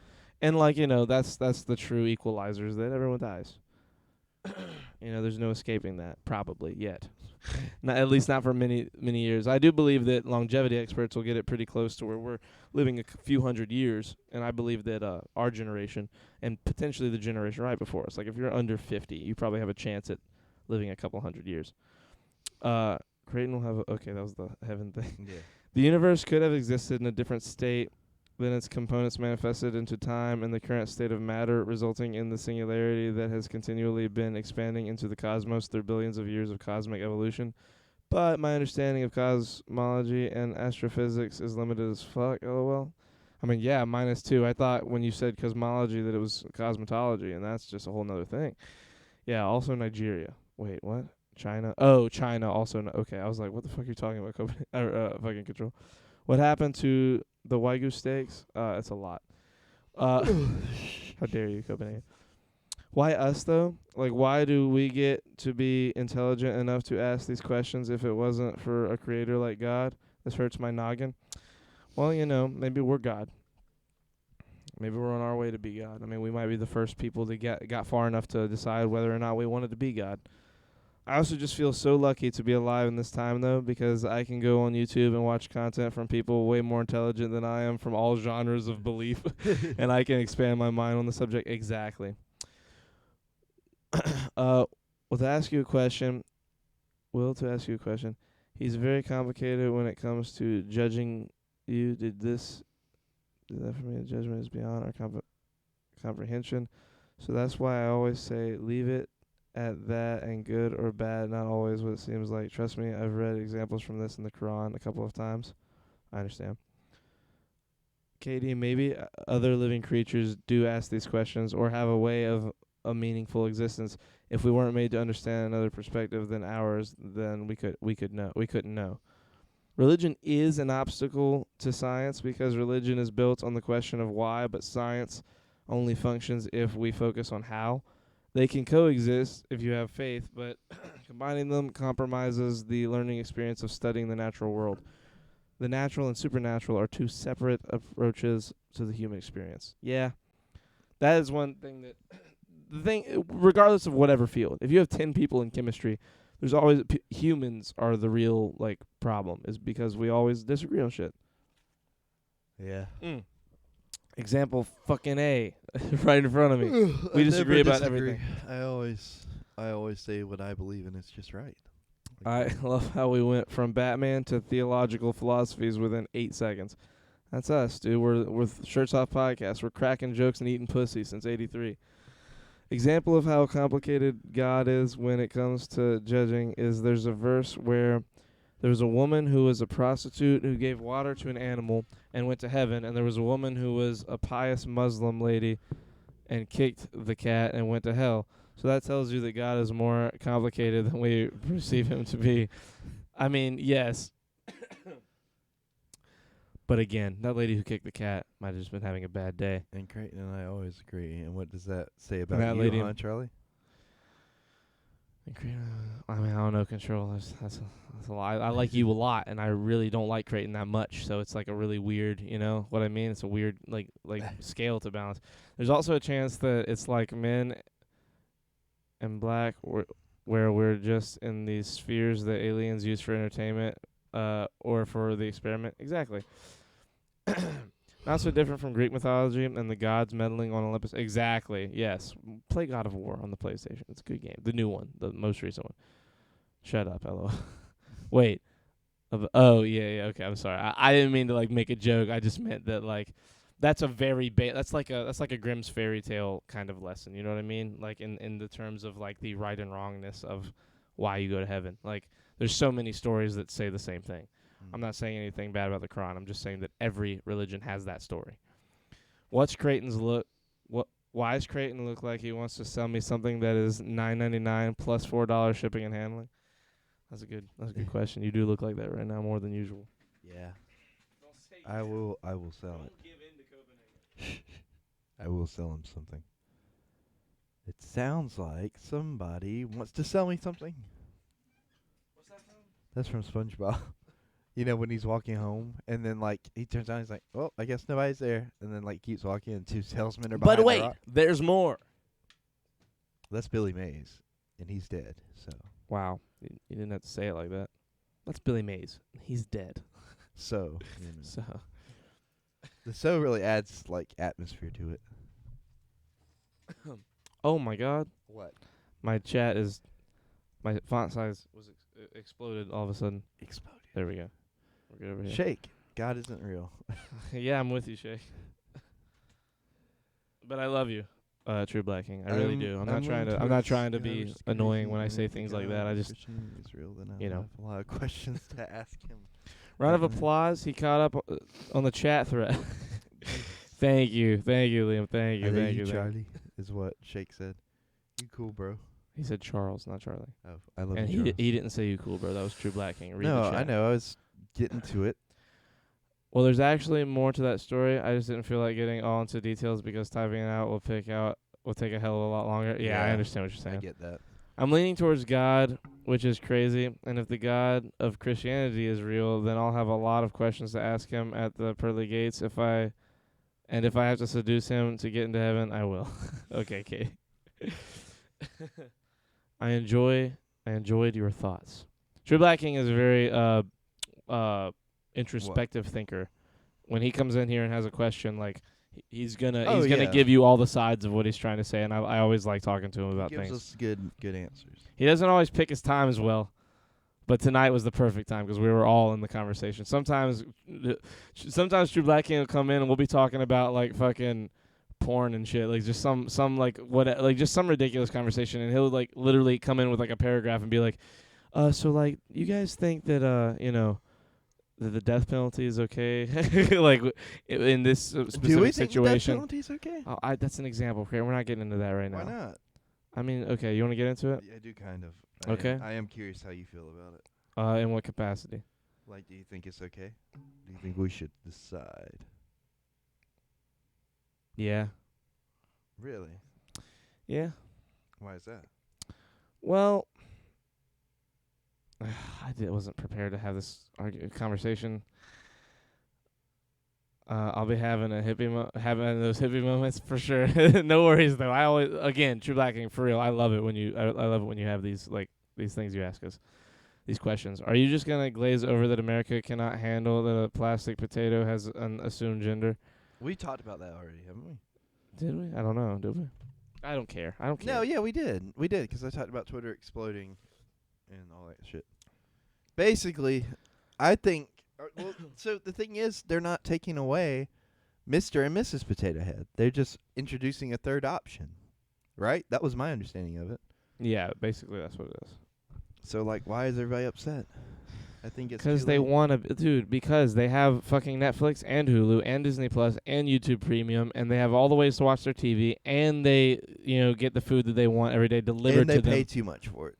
And, like, that's the true equalizers, that everyone dies. There's no escaping that, probably, yet. Not, at least not for many, many years. I do believe that longevity experts will get it pretty close to where we're living a few hundred years, and I believe that our generation, and potentially the generation right before us, like, if you're under 50, you probably have a chance at living a couple hundred years. Creighton will have okay, that was the heaven thing. Yeah. The universe could have existed in a different state than its components manifested into time and the current state of matter, resulting in the singularity that has continually been expanding into the cosmos through billions of years of cosmic evolution. But my understanding of cosmology and astrophysics is limited as fuck, lol. I mean, yeah, -2. I thought when you said cosmology that it was cosmetology, and that's just a whole nother thing. Yeah, also Nigeria. Wait, what? China? Oh, China also. Okay, I was like, what the fuck are you talking about, fucking control? What happened to the Wagyu steaks? It's a lot. How dare you, Copenhagen? Why us, though? Like, why do we get to be intelligent enough to ask these questions if it wasn't for a creator like God? This hurts my noggin. Well, maybe we're God. Maybe we're on our way to be God. I mean, we might be the first people that got far enough to decide whether or not we wanted to be God. I also just feel so lucky to be alive in this time, though, because I can go on YouTube and watch content from people way more intelligent than I am from all genres of belief, and I can expand my mind on the subject. Exactly. Well, to ask you a question, he's very complicated when it comes to judging you. Did that for me? Judgment is beyond our comprehension. So that's why I always say leave it at that, and good or bad, not always what it seems like. Trust me, I've read examples from this in the Quran a couple of times. I understand. Katie, maybe other living creatures do ask these questions or have a way of a meaningful existence. If we weren't made to understand another perspective than ours, then we couldn't know. Religion is an obstacle to science because religion is built on the question of why, but science only functions if we focus on how. They can coexist if you have faith, but combining them compromises the learning experience of studying the natural world. The natural and supernatural are two separate approaches to the human experience. Yeah, that is one thing regardless of whatever field, if you have 10 people in chemistry There's always humans are the real like problem, is because we always disagree on shit. Yeah. Example fucking A, right in front of me. We disagree about everything. I always say what I believe and it's just right. I love how we went from Batman to theological philosophies within 8 seconds. That's us, dude. We're Shirts Off Podcast. We're cracking jokes and eating pussy since '83. Example of how complicated God is when it comes to judging is there's a verse where there's a woman who was a prostitute who gave water to an animal and went to heaven, and there was a woman who was a pious Muslim lady and kicked the cat and went to hell. So that tells you that God is more complicated than we perceive him to be. I mean, yes. But again, that lady who kicked the cat might have just been having a bad day. And Creighton and I always agree. And what does that say about that you, lady, huh, Charlie? I mean, I don't know, Control. That's a lie. I like you a lot, and I really don't like Creighton that much. So it's like a really weird, you know what I mean? It's a weird like scale to balance. There's also a chance that it's like men and black, where we're just in these spheres that aliens use for entertainment, or for the experiment. Exactly. Not so different from Greek mythology and the gods meddling on Olympus. Exactly, yes. Play God of War on the PlayStation. It's a good game. The new one, the most recent one. Shut up, hello. Wait. Oh, yeah, okay, I'm sorry. I didn't mean to, like, make a joke. I just meant that, like, that's a very that's like a Grimm's fairy tale kind of lesson, you know what I mean? Like, in the terms of, like, the right and wrongness of why you go to heaven. Like, there's so many stories that say the same thing. I'm not saying anything bad about the Quran. I'm just saying that every religion has that story. What's Creighton's look? Why does Creighton look like he wants to sell me something that is $9.99 plus $4 shipping and handling? That's a good question. You do look like that right now more than usual. Yeah. I will sell it. Give in to Copenhagen. I will sell him something. It sounds like somebody wants to sell me something. What's that from? That's from SpongeBob. You know, when he's walking home, and then, like, he turns around, he's like, well, I guess nobody's there. And then, like, keeps walking, and two salesmen are behind But wait, the rock. there's more. That's Billy Mays, and he's dead, so. Wow. You didn't have to say it like that. That's Billy Mays. He's dead. So, you know. So. The so really adds, like, atmosphere to it. Oh, my God. What? My font size was exploded all of a sudden. Exploded. There we go. We're good over here. Shake. God isn't real. Yeah, I'm with you, Shay. But I love you, True Black King. I really do. I'm not trying to be annoying when I say things like that. I just, Christianity is real, then I you know, have a lot of questions to ask him. round of applause. He caught up on the chat thread. Thank you, Liam. Thank you, thank you, Charlie. Is what Shake said. You cool, bro. He said Charles, not Charlie. Oh, I love And you, Charles. he didn't say you cool, bro. That was True Black King. Read No, the chat. I know. I was getting to it. Well, there's actually more to that story. I just didn't feel like getting all into details because typing it out will take a hell of a lot longer. Yeah, I understand what you're saying. I get that. I'm leaning towards God, which is crazy. And if the God of Christianity is real, then I'll have a lot of questions to ask him at the pearly gates. If I have to seduce him to get into heaven, I will. Okay, Kate. I enjoyed your thoughts. True Black King is a very introspective thinker. When he comes in here and has a question, like he's gonna give you all the sides of what he's trying to say, and I always like talking to him about things. Gives us good answers. He doesn't always pick his time as well, but tonight was the perfect time because we were all in the conversation. Sometimes True Black King will come in and we'll be talking about like fucking porn and shit, like just some like what, like just some ridiculous conversation, and he'll like literally come in with like a paragraph and be like, so like you guys think that you know that the death penalty is okay, like in this specific Do we think situation. The death penalty is okay? That's an example. Okay, we're not getting into that right now. Why not? I mean, okay, you want to get into it? Yeah, I do kind of. Okay. I am curious how you feel about it. In what capacity? Like, do you think it's okay? Do you think we should decide? Yeah. Really? Yeah. Why is that? Well, wasn't prepared to have this conversation. I'll be having having those hippie moments for sure. No worries though. I always, again, True Black King, for real. I love it when you have these like these things you ask us, these questions. Are you just gonna glaze over that America cannot handle that a plastic potato has an assumed gender? We talked about that already, haven't we? Did we? I don't know. Did we? I don't care. I don't care. No, yeah, we did. We did, 'cause I talked about Twitter exploding and all that shit. Basically, I think... well, so the thing is, they're not taking away Mr. and Mrs. Potato Head. They're just introducing a third option, right? That was my understanding of it. Yeah, basically that's what it is. So, like, why is everybody upset? I think it's Because they want to, dude. Because they have fucking Netflix and Hulu and Disney Plus and YouTube Premium, and they have all the ways to watch their TV, and they, get the food that they want every day delivered to them. And they pay too much for it.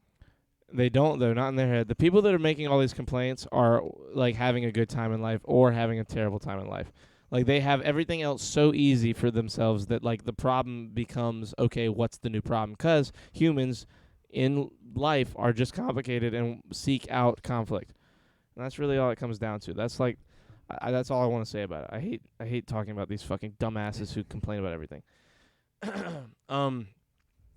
They don't, though, not in their head. The people that are making all these complaints are like having a good time in life or having a terrible time in life. Like, they have everything else so easy for themselves that, like, the problem becomes, okay, what's the new problem? Because humans in life are just complicated and seek out conflict. And that's really all it comes down to. That's like, that's all I want to say about it. I hate talking about these fucking dumbasses who complain about everything.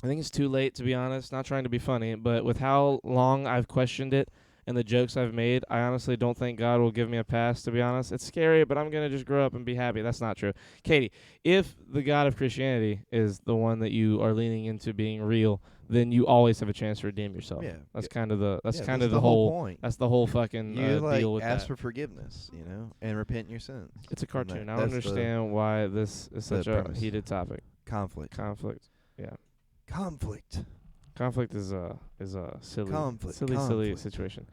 I think it's too late, to be honest. Not trying to be funny, but with how long I've questioned it and the jokes I've made, I honestly don't think God will give me a pass, to be honest. It's scary, but I'm going to just grow up and be happy. That's not true. Katie, if the God of Christianity is the one that you are leaning into being real, then you always have a chance to redeem yourself. Yeah. That's kind of the the whole point. That's the whole fucking You deal with ask that. for forgiveness, and repent your sins. It's a cartoon. I that's understand why this is such a premise. heated topic. Conflict. Yeah. Conflict. Conflict is a silly, Conflict. silly situation.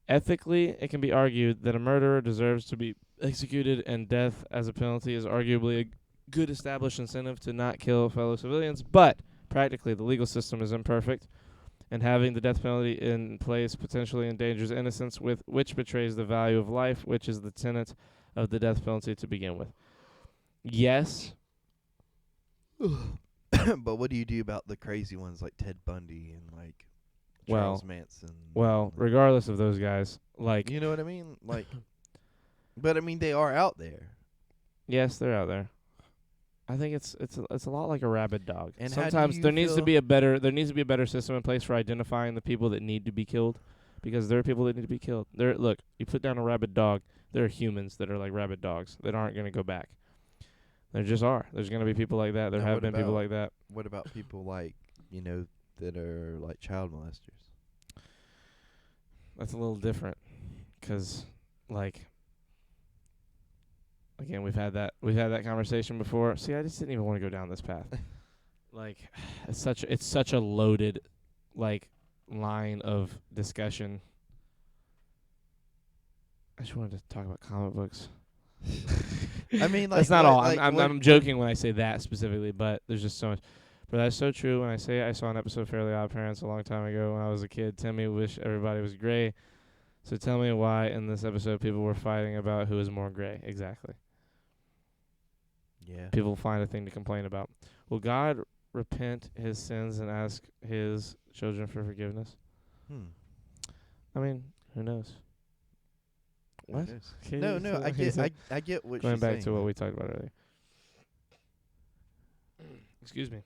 Ethically, it can be argued that a murderer deserves to be executed, and death as a penalty is arguably a good established incentive to not kill fellow civilians. But practically, the legal system is imperfect, and having the death penalty in place potentially endangers innocence, which betrays the value of life, which is the tenet of the death penalty to begin with. Yes. But what do you do about the crazy ones like Ted Bundy and like Well, Charles Manson? Well, regardless of those guys, like, you know what I mean? Like, but I mean, they are out there. yes, they're out there. I think it's a lot like a rabid dog. And how do sometimes you there needs to feel- be a better system in place for identifying the people that need to be killed, because there are people that need to be killed. Look, you put down a rabid dog, there are humans that are like rabid dogs that aren't going to go back. There just are. There's going to be people like that. There Now have what been people about- like that. What about people like, that are like child molesters? That's a little different, 'cause like, again, we've had that conversation before. See, I just didn't even want to go down this path. Like, it's such a loaded, like, line of discussion. I just wanted to talk about comic books. I mean, like, that's not all. like, I'm joking when I say that specifically, but there's just so much. But that's so true when I say I saw an episode of Fairly Odd Parents a long time ago when I was a kid. Timmy wish everybody was gray. So tell me why in this episode people were fighting about who is more gray. Exactly. Yeah. People find a thing to complain about. Will God repent his sins and ask his children for forgiveness? I mean, who knows? Who What? knows? Okay, No, so I he's get, I get what going she's back saying. to what though. we talked about earlier. Excuse me.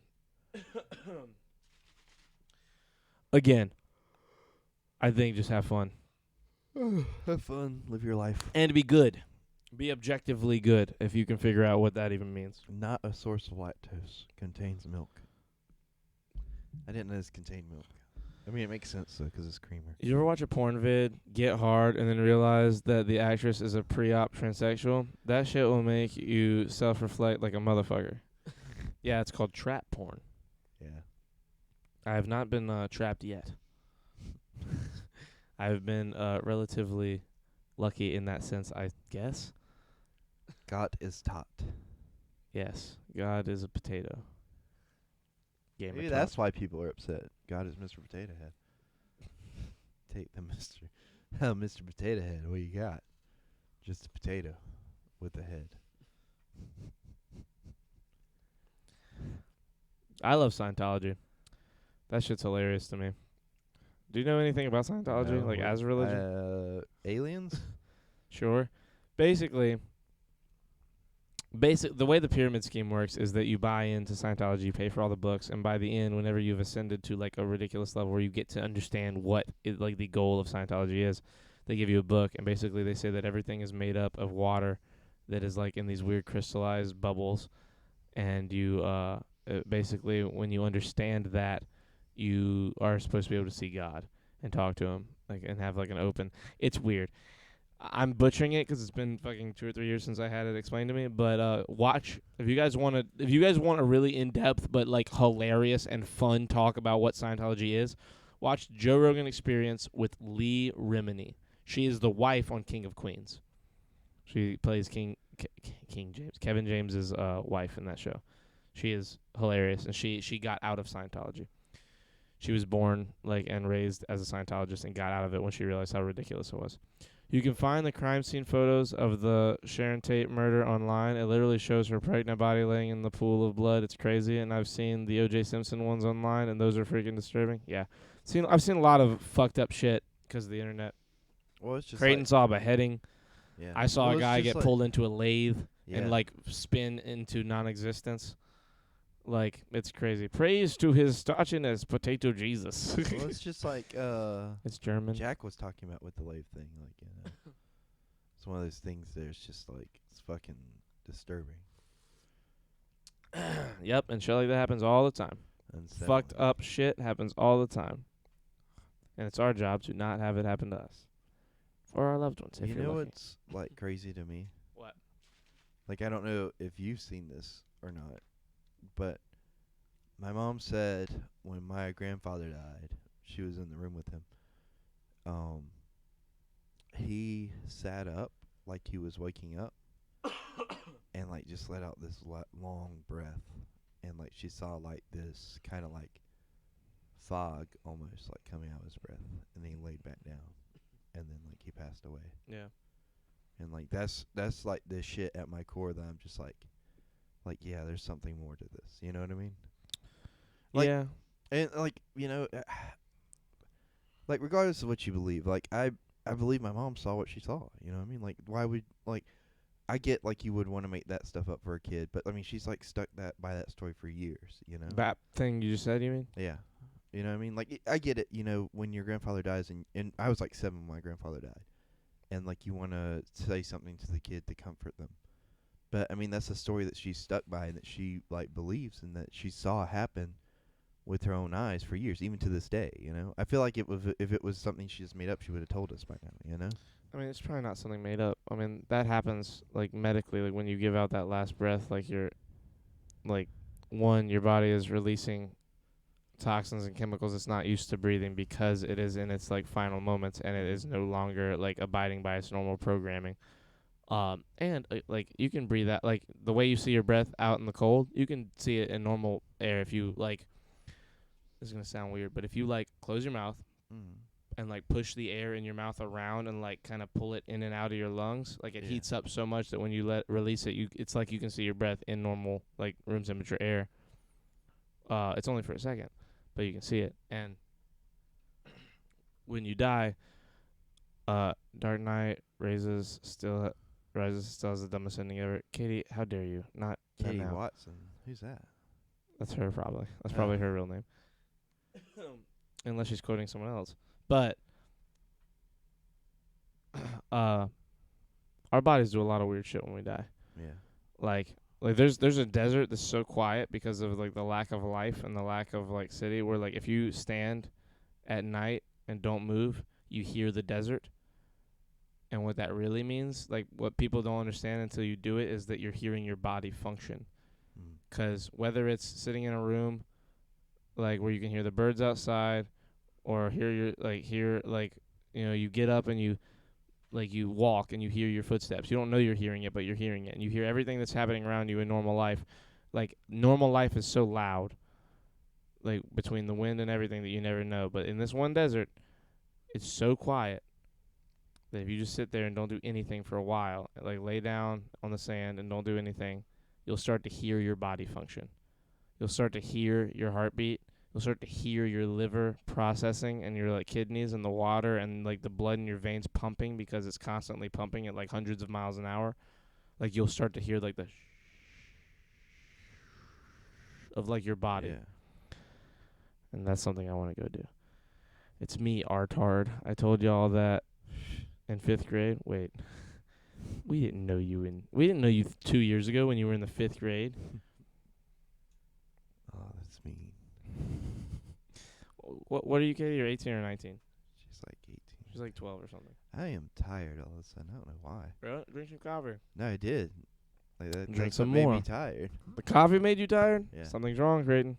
Again, I think just have fun. Have fun, live your life. And be good. Be objectively good, if you can figure out what that even means. Not a source of lactose. Contains milk. I didn't know this contained milk. I mean, it makes sense though, 'cause it's creamer. You ever watch a porn vid, get hard, and then realize that the actress is a pre-op transsexual? That shit will make you self-reflect like a motherfucker. Yeah, it's called trap porn. Yeah. I have not been trapped yet. I've been relatively lucky in that sense, I guess. God is taught. Yes, God is a potato. Gamer Maybe talk. that's why people are upset. God is Mr. Potato Head. Take the Mr. Oh, Mr. Potato Head. What you got? Just a potato with a head. I love Scientology. That shit's hilarious to me. Do you know anything about Scientology, like as a religion? Aliens? Sure. Basically, the way the pyramid scheme works is that you buy into Scientology, you pay for all the books, and by the end, whenever you've ascended to like a ridiculous level where you get to understand what like the goal of Scientology is, they give you a book, and basically they say that everything is made up of water that is like in these weird crystallized bubbles, and you basically when you understand that, you are supposed to be able to see God and talk to him like and have like an open. It's weird. I'm butchering it because it's been fucking 2 or 3 years since I had it explained to me. But watch if you guys want a really in depth but like hilarious and fun talk about what Scientology is. Watch Joe Rogan Experience with Lee Remini. She is the wife on King of Queens. She plays King James, Kevin James's wife in that show. She is hilarious, and she got out of Scientology. She was born like and raised as a Scientologist and got out of it when she realized how ridiculous it was. You can find the crime scene photos of the Sharon Tate murder online. It literally shows her pregnant body laying in the pool of blood. It's crazy, and I've seen the O.J. Simpson ones online, and those are freaking disturbing. Yeah, I've seen a lot of fucked up shit because of the internet. Well, it's just Creighton saw a beheading. Yeah. I saw a guy get pulled into a lathe and Yeah. like spin into non-existence. Like, it's crazy. Praise to his starchiness, Potato Jesus. Well, it's just like It's German. Jack was talking about with the lathe thing. Like, it's one of those things that it's just like it's fucking disturbing. Yep, and shit like that happens all the time. Unsettling. Fucked up shit happens all the time. And it's our job to not have it happen to us. Or our loved ones, if You you're know lucky. what's like crazy to me? What? Like, I don't know if you've seen this or not, but my mom said when my grandfather died, she was in the room with him. He sat up like he was waking up, and like just let out this long breath, and like she saw like this kind of like fog almost like coming out of his breath, and then he laid back down, and then like he passed away. Yeah. And like that's like this shit at my core that I'm just like yeah, there's something more to this. You know what I mean? Like, yeah. And like, like regardless of what you believe, like I believe my mom saw what she saw. You know what I mean? Like, why would like I get like you would want to make that stuff up for a kid, but I mean she's like stuck by that story for years. You know? That thing you just said, you mean? Yeah. You know what I mean? Like I get it. When your grandfather dies, and I was like 7 when my grandfather died, and like you want to say something to the kid to comfort them. But I mean that's a story that she's stuck by and that she like believes and that she saw happen with her own eyes for years, even to this day. I feel like if it was something she just made up, she would have told us by now. I mean, it's probably not something made up. I mean, that happens like medically, like when you give out that last breath, like you're like your body is releasing toxins and chemicals it's not used to breathing because it is in its like final moments and it is no longer like abiding by its normal programming. And like you can breathe out like the way you see your breath out in the cold, you can see it in normal air if you like. This is gonna sound weird, but if you like close your mouth and like push the air in your mouth around and like kind of pull it in and out of your lungs, like it heats up so much that when you release it, it's like you can see your breath in normal like room temperature air. It's only for a second, but you can see it. And when you die, Dark Knight rises still as the dumbest ending ever. Katie, how dare you? Not Katie now. Watson. Who's that? That's her probably. That's probably her real name. Unless she's quoting someone else. But our bodies do a lot of weird shit when we die. Yeah. Like there's a desert that's so quiet because of like the lack of life and the lack of like city where like if you stand at night and don't move, you hear the desert. And what that really means, like what people don't understand until you do it, is that you're hearing your body function. Because whether it's sitting in a room, like where you can hear the birds outside, or you get up and you walk and you hear your footsteps. You don't know you're hearing it, but you're hearing it, and you hear everything that's happening around you in normal life. Like normal life is so loud, like between the wind and everything that you never know. But in this one desert, it's so quiet that if you just sit there and don't do anything for a while, like lay down on the sand and don't do anything, you'll start to hear your body function. You'll start to hear your heartbeat. You'll start to hear your liver processing and your like kidneys and the water and like the blood in your veins pumping because it's constantly pumping at like hundreds of miles an hour. Like you'll start to hear like the of like your body. Yeah. And that's something I want to go do. It's me, Artard. I told y'all that in 5th grade. Wait. We didn't know you 2 years ago when you were in the 5th grade. Oh, that's mean. What are you, Katie? You're 18 or 19? She's like 18. She's like 12 or something. I am tired all of a sudden. I don't know why. Bro, drink some coffee. No, I did. Like that. Drink That's some what made more. me tired. The coffee made you tired? Yeah. Something's wrong, Creighton.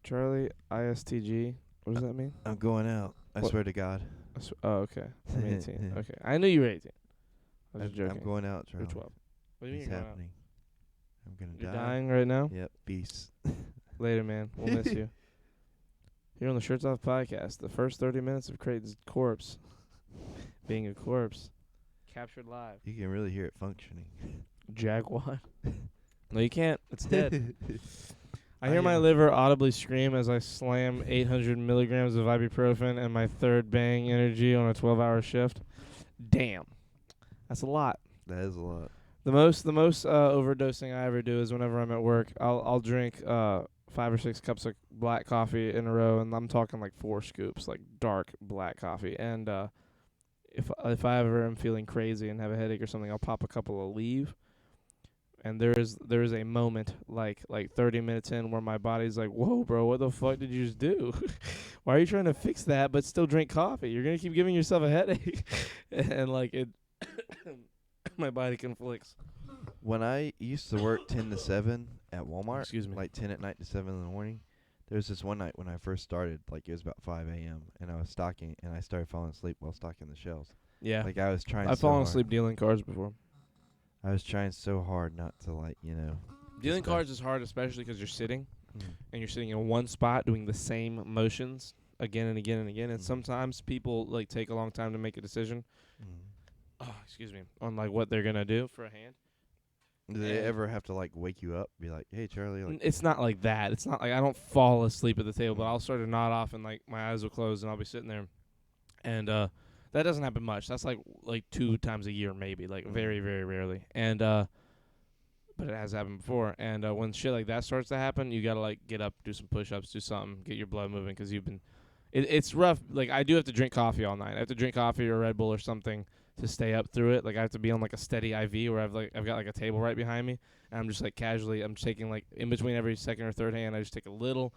Charlie, ISTG. What does that mean? I'm going out. I What? swear to God. Oh, okay. I'm 18. Okay. I knew you were 18. I was I'm just joking. going out, You're Charlie. 12. What do you mean It's you're going out? happening. I'm gonna You're die. dying right now? Yep. Peace. Later, man. We'll miss you. Here on the Shirts Off podcast, the first 30 minutes of Creighton's corpse being a corpse. Captured live. You can really hear it functioning. Jaguar. No, you can't. It's dead. I I hear my hear- liver audibly scream as I slam 800 milligrams of ibuprofen and my third bang energy on a 12-hour shift. Damn. That's a lot. That is a lot. The most overdosing I ever do is whenever I'm at work. I'll drink 5 or 6 cups of black coffee in a row, and I'm talking like 4 scoops, like dark black coffee. And if I ever am feeling crazy and have a headache or something, I'll pop a couple of Leave. And there is a moment like 30 minutes in where my body's like, whoa, bro, what the fuck did you just do? Why are you trying to fix that but still drink coffee? You're gonna keep giving yourself a headache, and like it. My body conflicts. When I used to work 10 to 7 at Walmart, Excuse me. like 10 at night to 7 in the morning, there was this one night when I first started, like it was about 5 a.m., and I was stocking, and I started falling asleep while stocking the shelves. Yeah. Like I was trying I've so fallen hard. asleep dealing cards before. I was trying so hard not to, like, Dealing just, cards is hard, especially because you're sitting, Mm. and you're sitting in one spot doing the same motions again and again and again. And Mhm. sometimes people like take a long time to make a decision. Mm. Oh, excuse me, on like what they're gonna do for a hand. Do they And- ever have to, like, wake you up, be like, hey, Charlie, like, It's not like that. It's not like I don't fall asleep at the table, but I'll sort of nod off and like my eyes will close and I'll be sitting there, and that doesn't happen much. That's like 2 times a year maybe, like very very rarely. And but it has happened before. And when shit like that starts to happen, you gotta like get up, do some push-ups, do something, get your blood moving, because you've been. It's rough. Like I do have to drink coffee all night. I have to drink coffee or Red Bull or something to stay up through it. Like I have to be on like a steady IV where I've got like a table right behind me, and I'm just like casually. I'm taking like in between every second or third hand. I just take a little,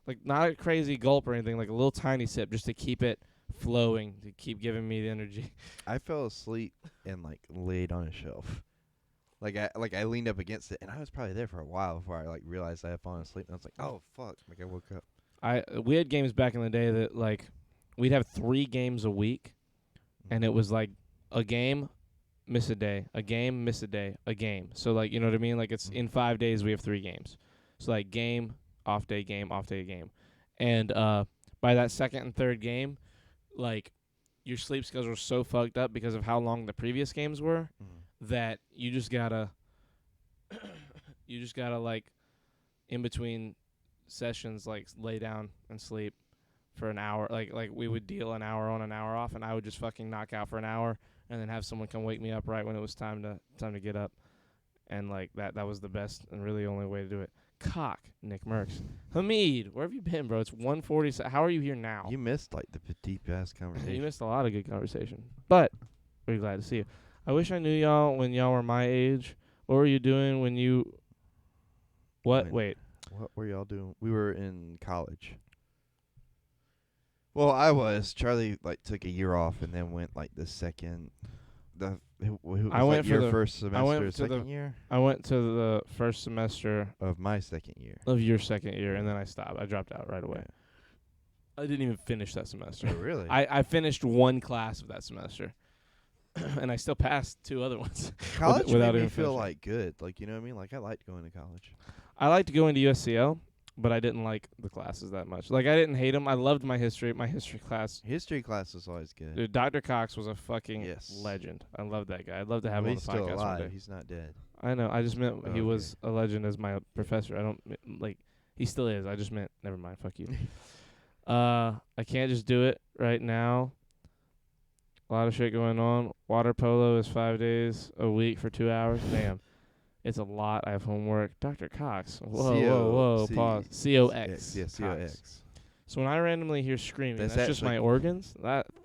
like not a crazy gulp or anything, like a little tiny sip just to keep it flowing, to keep giving me the energy. I fell asleep and, like, laid on a shelf. Like I leaned up against it, and I was probably there for a while before I, like, realized I had fallen asleep, and I was like, oh, fuck. Like, I woke up. We had games back in the day that like we'd have 3 games a week, and it was like a game, miss a day, a game, miss a day, a game. So like, you know what I mean? Like it's in 5 days we have 3 games. So like game, off day, game, off day, game. And by that second and third game, like your sleep schedules are so fucked up because of how long the previous games were that you just gotta like in between sessions like lay down and sleep for an hour. Like we would deal an hour on, an hour off, and I would just fucking knock out for an hour and then have someone come wake me up right when it was time to get up. And like that was the best and really only way to do it. Cock, Nick Merckx. Hamid, where have you been, bro? It's 1:40. How are you here now? You missed, like, the deep-ass conversation. You missed a lot of good conversation. But we're glad to see you. I wish I knew y'all when y'all were my age. What were you doing when you... What? When- Wait. What were y'all doing? We were in college. Well, I was. Charlie, like, took a year off and then went, like, the second... who was, I went like, for your the- first semester, to second year? I went to the first semester Of my second year. of your second year, and then I stopped. I dropped out right away. I didn't even finish that semester. Oh, really? I finished 1 class of that semester, and I still passed 2 other ones. College without made me even feel, finishing. like, good. Like, you know what I mean? Like, I liked going to college. I liked going to USCL, but I didn't like the classes that much. Like, I didn't hate them. I loved my history class. History class was always good. Dude, Dr. Cox was a fucking Yes. legend. I love that guy. I'd love to have Well, him on he's the still podcast alive. one day. He's not dead. I know. I just meant Oh, he okay. was a legend as my professor. I don't like. He still is. I just meant. Never mind. Fuck you. I can't just do it right now. A lot of shit going on. Water polo is 5 days a week for 2 hours. Damn. It's a lot. I have homework. Dr. Cox. Whoa, CO, whoa. C- Pause. COX. Yeah, Cox. COX. So when I randomly hear screaming, That's that's just actually- my organs?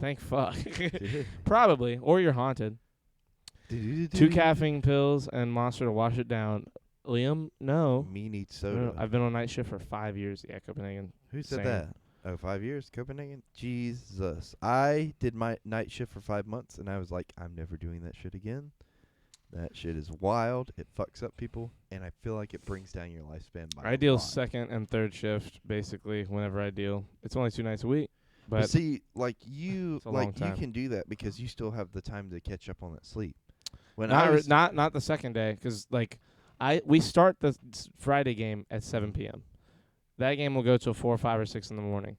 Thank fuck. Probably. Or you're haunted. 2 caffeine pills and Monster to wash it down. Liam, no. Me need No, soda. I've been on night shift for 5 years. Yeah, Copenhagen. Who said Same. that? Oh, 5 years, Copenhagen? Jesus. I did my night shift for 5 months, and I was like, I'm never doing that shit again. That shit is wild. It fucks up people, and I feel like it brings down your lifespan by I deal a lot. second and third shift, basically, whenever I deal. It's only 2 nights a week. But But see, like you, It's a long like you time. can do that because you still have the time to catch up on that sleep. When not I was, not the second day, 'cause like we start the Friday game at 7 p.m. That game will go till 4, 5, or 6 in the morning,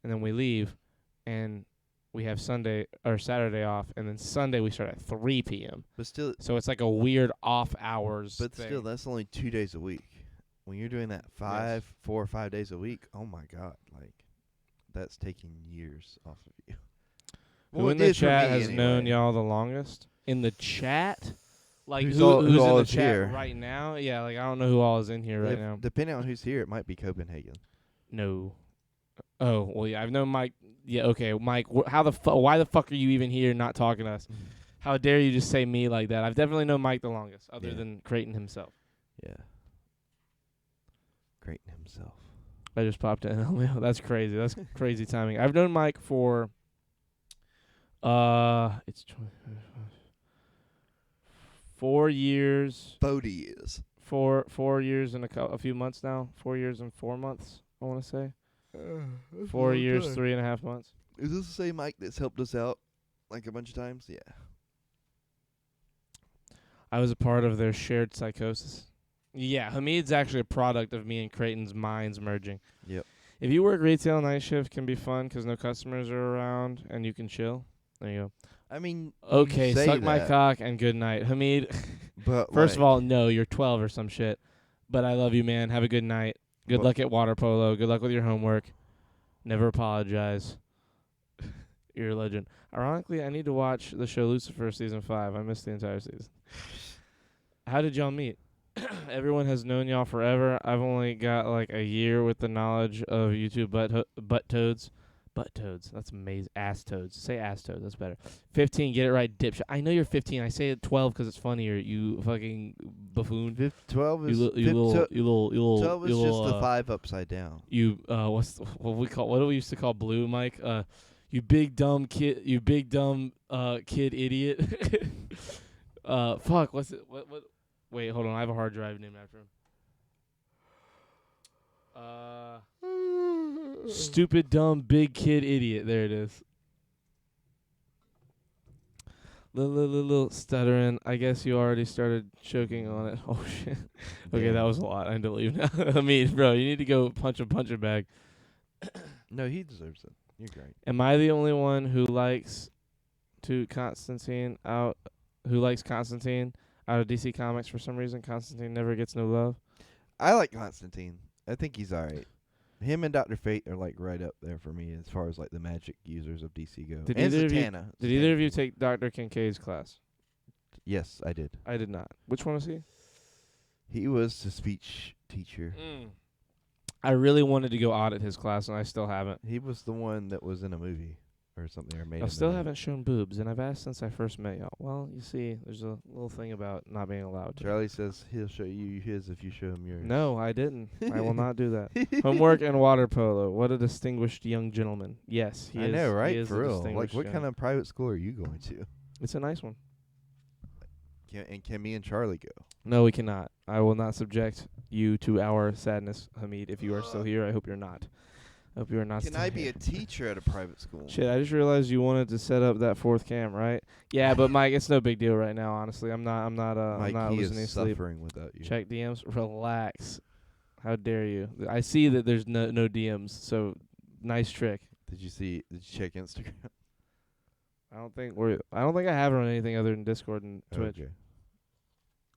and then we leave, and we have Sunday or Saturday off, and then Sunday we start at 3 p.m. but still, So it's like a weird off hours. but thing. still, that's only 2 days a week. When you're doing that 4 or 5 days a week, oh my god, like that's taking years off of you. Who Well, in it the is for chat me has known anyway. y'all the longest? In the chat? Like Who's who's all in the is chat here? right now? Yeah, like I don't know who all is in here right If- now. Depending on who's here, it might be Copenhagen. No. Oh, well, yeah, I've known Mike. Yeah, okay, Mike, how the why the fuck are you even here not talking to us? How dare you just say me like that? I've definitely known Mike the longest, other Yeah. than Creighton himself. Yeah. Creighton himself. I just popped in. That's crazy. That's crazy timing. I've known Mike for it's 4 years. 40 years. 4 years and a few months now. 4 years and 4 months, I want to say. 4 years, 3.5 months. Is this the same Mike that's helped us out like a bunch of times? Yeah. I was a part of their shared psychosis. Yeah, Hamid's actually a product of me and Creighton's minds merging. Yep. If you work retail, night shift can be fun 'cause no customers are around and you can chill. There you go. I mean, Okay, you say suck my that, cock and good night. Hamid, But first of like, all, no, you're 12 or some shit. But I love you, man. Have a good night. Good Well- luck at water polo. Good luck with your homework. Never apologize. You're a legend. Ironically, I need to watch the show Lucifer season 5. I missed the entire season. How did y'all meet? Everyone has known y'all forever. I've only got like a year with the knowledge of YouTube butt toads. Butt toads. That's amazing. Ass toads. Say ass toads. That's better. 15. Get it right, dipshit. I know you're 15. I say it 12 'cause it's funnier. You fucking buffoon. 12 is You little. 12 is you just little, the 5 upside down. You what do we used to call blue, Mike? You big dumb kid. You big dumb kid idiot. Fuck. What's it? What? Wait, hold on. I have a hard drive named after him. Stupid, dumb, big kid, idiot. There it is. Little stuttering. I guess you already started choking on it. Oh, shit. Okay, Damn. that was a lot. I need to leave now. I mean, bro, you need to go punch a bag. No, he deserves it. You're great. Am I the only one who likes Constantine out of DC Comics for some reason? Constantine never gets no love. I like Constantine. I think he's all right. Him and Dr. Fate are like right up there for me as far as like the magic users of DC go. Did and either of you- Zatanna. Did either of you Zatanna's take Dr. Kincaid's class? Yes, I did. I did not. Which one was he? He was the speech teacher. I really wanted to go audit his class, and I still haven't. He was the one that was in a movie or something or made I a still movie. haven't shown boobs, and I've asked since I first met y'all. Well, you see, there's a little thing about not being allowed to. Charlie says he'll show you his if you show him yours. No, I didn't. I will not do that. Homework and water polo. What a distinguished young gentleman. Yes, he I is. know, he right? is For a real. Like, distinguished what young- kind of private school are you going to? It's a nice one. Can me and Charlie go? No, we cannot. I will not subject you to our sadness, Hamid. If you are still here, I hope you're not. I hope you are not. Can still I be here. a teacher at a private school? Shit, I just realized you wanted to set up that fourth cam, right? Yeah, but Mike, it's no big deal right now. Honestly, I'm not Mike, I'm not he losing any is sleep. suffering without you. Check DMs. Relax. How dare you? I see that there's no DMs. So nice trick. Did you check Instagram? I don't think I have her on anything other than Discord and Twitch. Okay.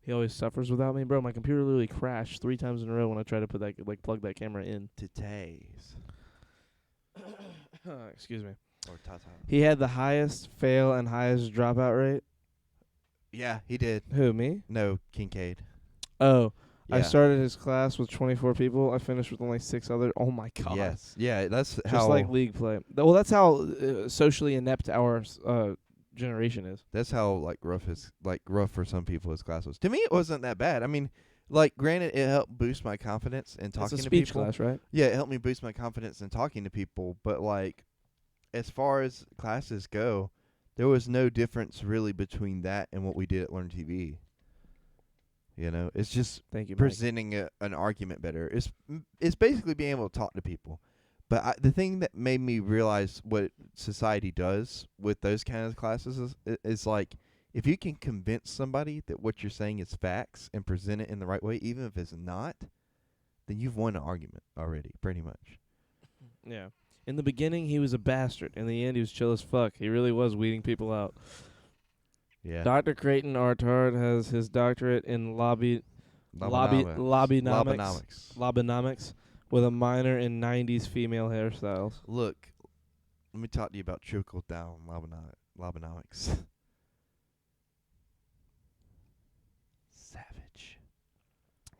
He always suffers without me, bro. My computer literally crashed 3 times in a row when I tried to put that plug that camera in. Titties. Excuse me. Or Tata. He had the highest fail and highest dropout rate. Yeah, he did. Who, me? No, Kincaid. Oh, I Yeah. started his class with 24 people. I finished with only 6 other. Oh my god. Yes. Yeah, that's Just how like league play. Well, that's how socially inept our generation is. that's how like rough for some people his class was. To me it wasn't that bad. I mean, like granted it helped boost my confidence in talking It's a to speech people. class, right? Yeah, it helped me boost my confidence in talking to people, but like as far as classes go, there was no difference really between that and what we did at Learn TV. You know, it's just Thank you, Mike. presenting an argument better. It's basically being able to talk to people. But the thing that made me realize what society does with those kind of classes is like if you can convince somebody that what you're saying is facts and present it in the right way, even if it's not, then you've won an argument already, pretty much. Yeah. In the beginning, he was a bastard. In the end, he was chill as fuck. He really was weeding people out. Yeah. Dr. Creighton Artard has his doctorate in Lobonomics with a minor in 90s female hairstyles. Look, let me talk to you about Trickle-Down Lobonomics. Savage.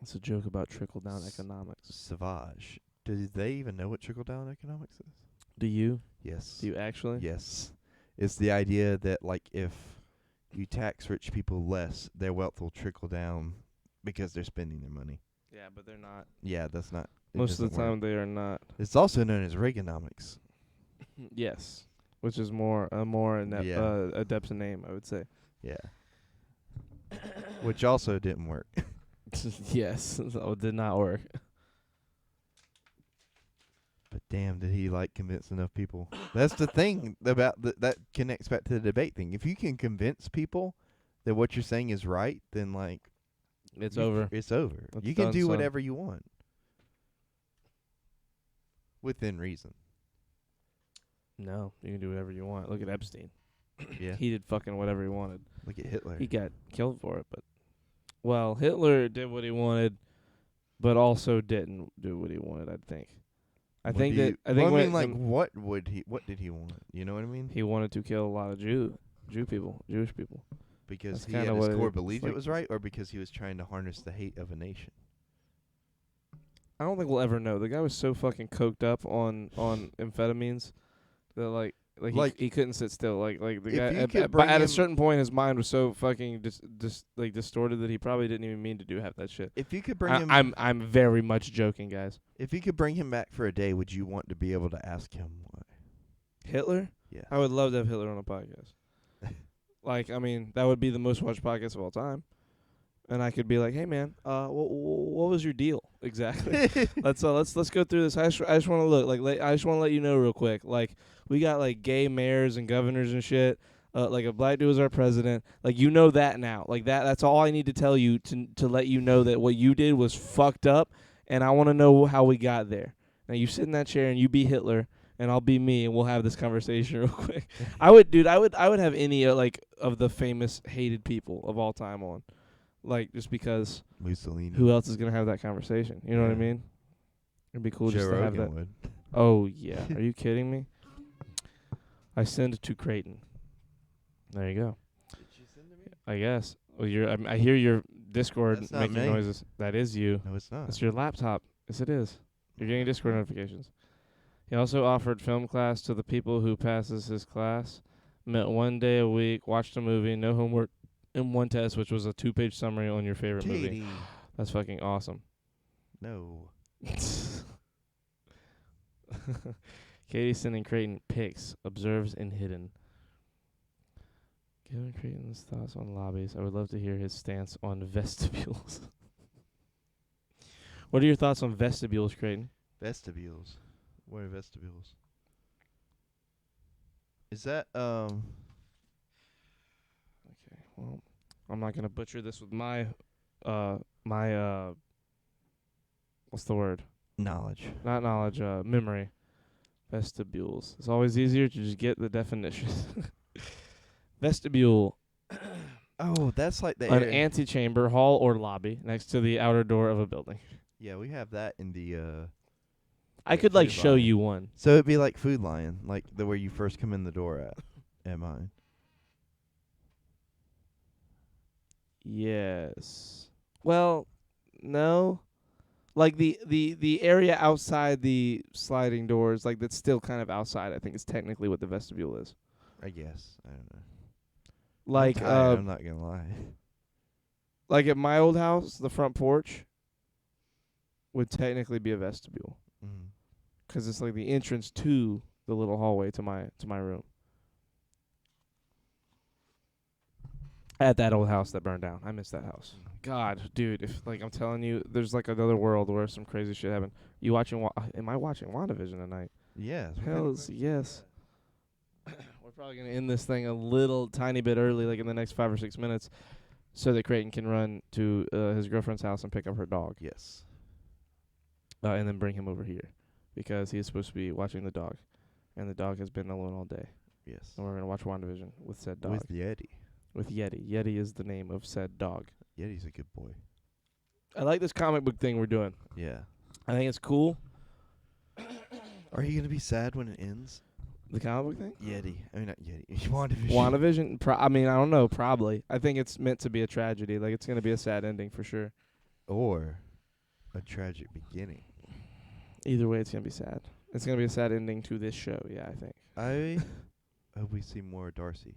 It's a joke about trickle-down economics. Savage. Do they even know what trickle-down economics is? Do you? Yes. Do you actually? Yes. It's the idea that, like, if you tax rich people less, their wealth will trickle down because they're spending their money. Yeah, but they're not. Yeah, that's not. Most of the time, work. they are not. It's also known as Reaganomics. Yes. Which is more adept Yeah. a name, I would say. Yeah. Which also didn't work. Yes. So it did not work. But damn, did he like convince enough people? That's the thing about that connects back to the debate thing. If you can convince people that what you're saying is right, then like It's over. It's over. It's You can done, do son. whatever you want within reason. No, you can do whatever you want. Look at Epstein. Yeah. He did fucking whatever he wanted. Look at Hitler. He got killed for it, but well, Hitler did what he wanted, but also didn't do what he wanted. I think. I think What did he want? You know what I mean? he wanted to kill a lot of Jewish people. Because That's he had kinda his what core it- belief it's it like- was right, or because he was trying to harness the hate of a nation. I don't think we'll ever know. The guy was so fucking coked up on amphetamines that like he couldn't sit still. Like the If guy you at, could at, bring at a him- certain point, his mind was so fucking distorted that he probably didn't even mean to do half that shit. If you could bring him, I'm very much joking, guys. if you could bring him back for a day, would you want to be able to ask him why? Hitler? Yeah. I would love to have Hitler on a podcast. Like, I mean, that would be the most watched podcast of all time. And I could be like, "Hey, man, what was your deal exactly? let's go through this. I just want to look like I just want to let you know real quick. Like, we got like gay mayors and governors and shit. Like a black dude was our president. Like, you know that now. Like that's all I need to tell you to let you know that what you did was fucked up. And I want to know how we got there. Now you sit in that chair and you be Hitler, and I'll be me, and we'll have this conversation real quick. I would have any like of the famous hated people of all time on. Like, just because Mussolini. who else is going to have that conversation? You know what I Yeah. mean? It'd be cool Joe just to have Rogan that. would. Oh, yeah. Are you kidding me? I send to Creighton. There you go. Did you send to me? I guess. Well, I hear your Discord That's not making me. noises. That is you. No, it's not. That's your laptop. Yes, it is. You're getting Discord notifications. He also offered film class to the people who passes his class. Met 1 day a week, watched a movie, no homework, and one test, which was a 2-page summary on your favorite movie. Katie. That's fucking awesome. No. Katie sending Creighton pics, observes and hidden. Given Creighton's thoughts on lobbies, I would love to hear his stance on vestibules. What are your thoughts on vestibules, Creighton? Vestibules. What are vestibules? Is that Okay, well, I'm not gonna butcher this with my what's the word? knowledge? Not knowledge, memory. Vestibules. It's always easier to just get the definition. Vestibule. Oh, that's like the An area. antechamber, hall, or lobby next to the outer door of a building. Yeah, we have that in the I could like Food show Lion. you one. So it'd be like Food Lion, like the where you first come in the door at mine. Yes. Well, no. Like the area outside the sliding doors, like that's still kind of outside, I think is technically what the vestibule is. I guess. I don't know. Like I'm tired, I'm not gonna lie. like at my old house, the front porch would technically be a vestibule. Mm. 'Cause it's like the entrance to the little hallway to my room. At that old house that burned down. I miss that house. God, dude, if like I'm telling you, there's like another world where some crazy shit happened. You watching? Am I watching WandaVision tonight? Yeah. Hells yes. We're probably gonna end this thing a little tiny bit early, like in the next 5 or 6 minutes, so that Creighton can run to his girlfriend's house and pick up her dog, Yes. and then bring him over here, because he is supposed to be watching the dog, and the dog has been alone all day. Yes. And we're gonna watch WandaVision with said dog. With Yeti. With Yeti. Yeti is the name of said dog. Yeti's a good boy. I like this comic book thing we're doing. Yeah. I think it's cool. Are you gonna be sad when it ends? The comic book thing? Yeti. I mean, not Yeti. WandaVision. WandaVision? I mean, I don't know. Probably. I think it's meant to be a tragedy. Like, it's going to be a sad ending for sure. Or a tragic beginning. Either way, it's going to be sad. It's going to be a sad ending to this show, yeah, I think. I hope we see more Darcy.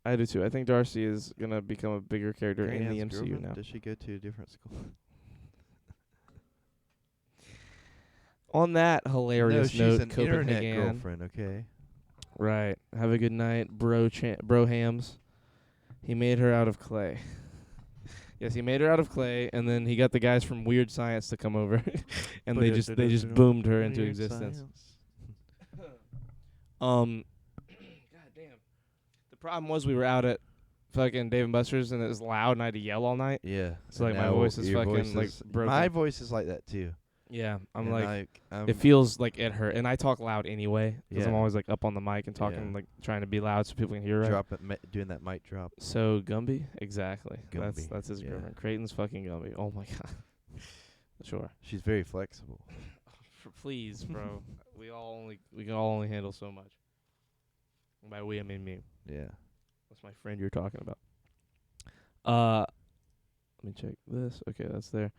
I do too. I think Darcy is going to become a bigger character in the Grant Ann's MCU girlfriend? now. Does she go to a different school? On that hilarious she's note, an internet Copenhagen. girlfriend, okay? Right. Have a good night, bro hams. He made her out of clay. Yes, he made her out of clay, and then he got the guys from Weird Science to come over, and they just boomed her into existence. God damn. The problem was we were out at fucking Dave & Buster's, and it was loud, and I had to yell all night. Yeah. So like my voice is fucking like broken. My voice is like that too. Yeah, I'm And like I'm it feels like it hurt, and I talk loud anyway because I'm Yeah. always like up on the mic and talking Yeah. like trying to be loud so people can hear right. doing that mic drop. So Gumby, exactly. Gumby, That's his yeah. girlfriend. Creighton's fucking Gumby. Oh my god. Sure. She's very flexible. Please, bro. we can all only handle so much. And by we I mean me. Yeah. That's my friend you're talking about. Let me check this. Okay, that's there.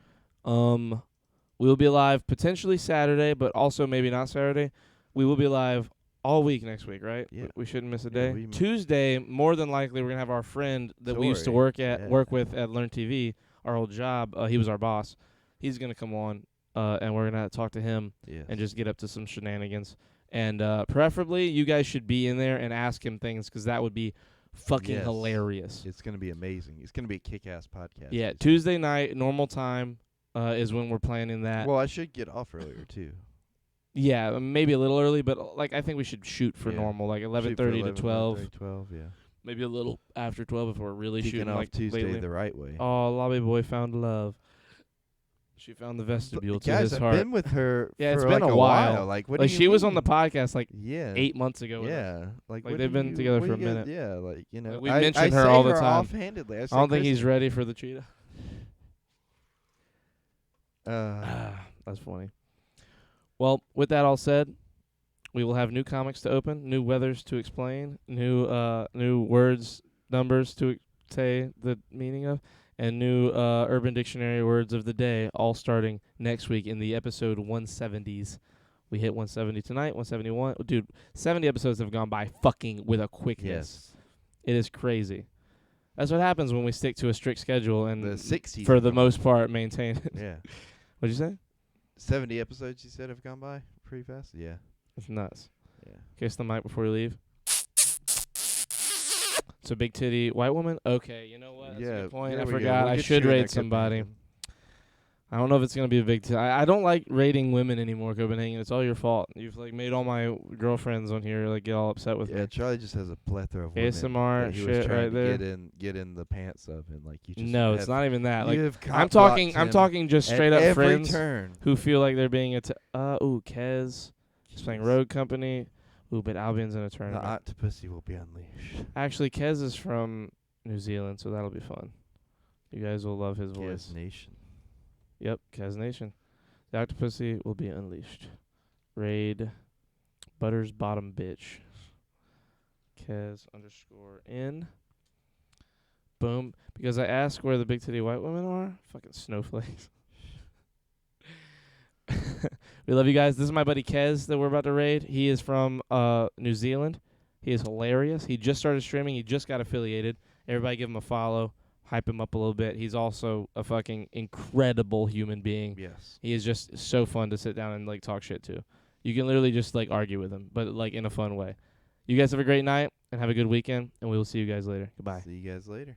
We will be live potentially Saturday, but also maybe not Saturday. We will be live all week next week, right? Yeah. We shouldn't miss a Yeah, day. Tuesday, more than likely, we're gonna have our friend that we used to Tori. work with at Learn TV, our old job. He was our boss. He's gonna come on, and we're gonna talk to him Yes. and just get up to some shenanigans. And preferably, you guys should be in there and ask him things, 'cause that would be fucking Yes. hilarious. It's gonna be amazing. It's gonna be a kick-ass podcast. Yeah, Tuesday night, normal time. Is when we're planning that. Well, I should get off earlier too. Yeah, maybe a little early, but like I think we should shoot for Yeah. normal, like Shoot for 11:30 to 12. 12, yeah. Maybe a little after 12 if we're really Kicking shooting off like Tuesday lately. the right way. Oh, Lobby Boy found love. She found the vestibule to Guys, his I've heart. been with her Yeah, for it's been like a while. Like, what Like do you she was on the mean? podcast like Yeah. 8 months ago. with us. Yeah. Like Like, they've been together what for do you a guys- minute. Yeah, like, you know. Like, we I mention her say all the time. offhandedly. I don't think he's ready for the cheetah. That's funny. Well, with that all said, we will have new comics to open, new weathers to explain, new words, numbers to say the meaning of, and new Urban Dictionary words of the day, all starting next week in the episode 170s. We hit 170 tonight, 171. Dude, 70 episodes have gone by fucking with a quickness. Yes. It is crazy. That's what happens when we stick to a strict schedule and, The 60s. for the most part, maintain it. Yeah. What'd you say? 70 episodes you said have gone by pretty fast? Yeah. It's nuts. Yeah. Kiss the mic before you leave. It's a big titty white woman? Okay, you know what? That's a good point. there I we go. forgot. We'll I get should you in rate there, somebody. Copenhagen. I don't know if it's going to be a big titty. I don't like rating women anymore, Copenhagen. It's all your fault. You've like made all my girlfriends on here like get all upset with Yeah, me. Charlie just has a plethora of women ASMR that he was shit trying right to there. get in the pants of, and like you just No, have, it's not even that. Like you have I'm cock-blocked talking him just at straight up every friends turn. who feel like they're being Kez. He's playing Jeez. Road Company. Ooh, but Albion's in a The tournament. octopussy will be unleashed. Actually, Kez is from New Zealand, so that'll be fun. You guys will love his voice. Yes, nation. Yep, Kez Nation. The Octopussy will be unleashed. Raid Butter's bottom bitch. Kez _N. Boom. Because I ask where the big titty white women are. Fucking snowflakes. We love you guys. This is my buddy Kez that we're about to raid. He is from New Zealand. He is hilarious. He just started streaming. He just got affiliated. Everybody give him a follow. Hype him up a little bit. He's also a fucking incredible human being. Yes. He is just so fun to sit down and like talk shit to. You can literally just like argue with him, but like in a fun way. You guys have a great night and have a good weekend, and we will see you guys later. Goodbye. See you guys later.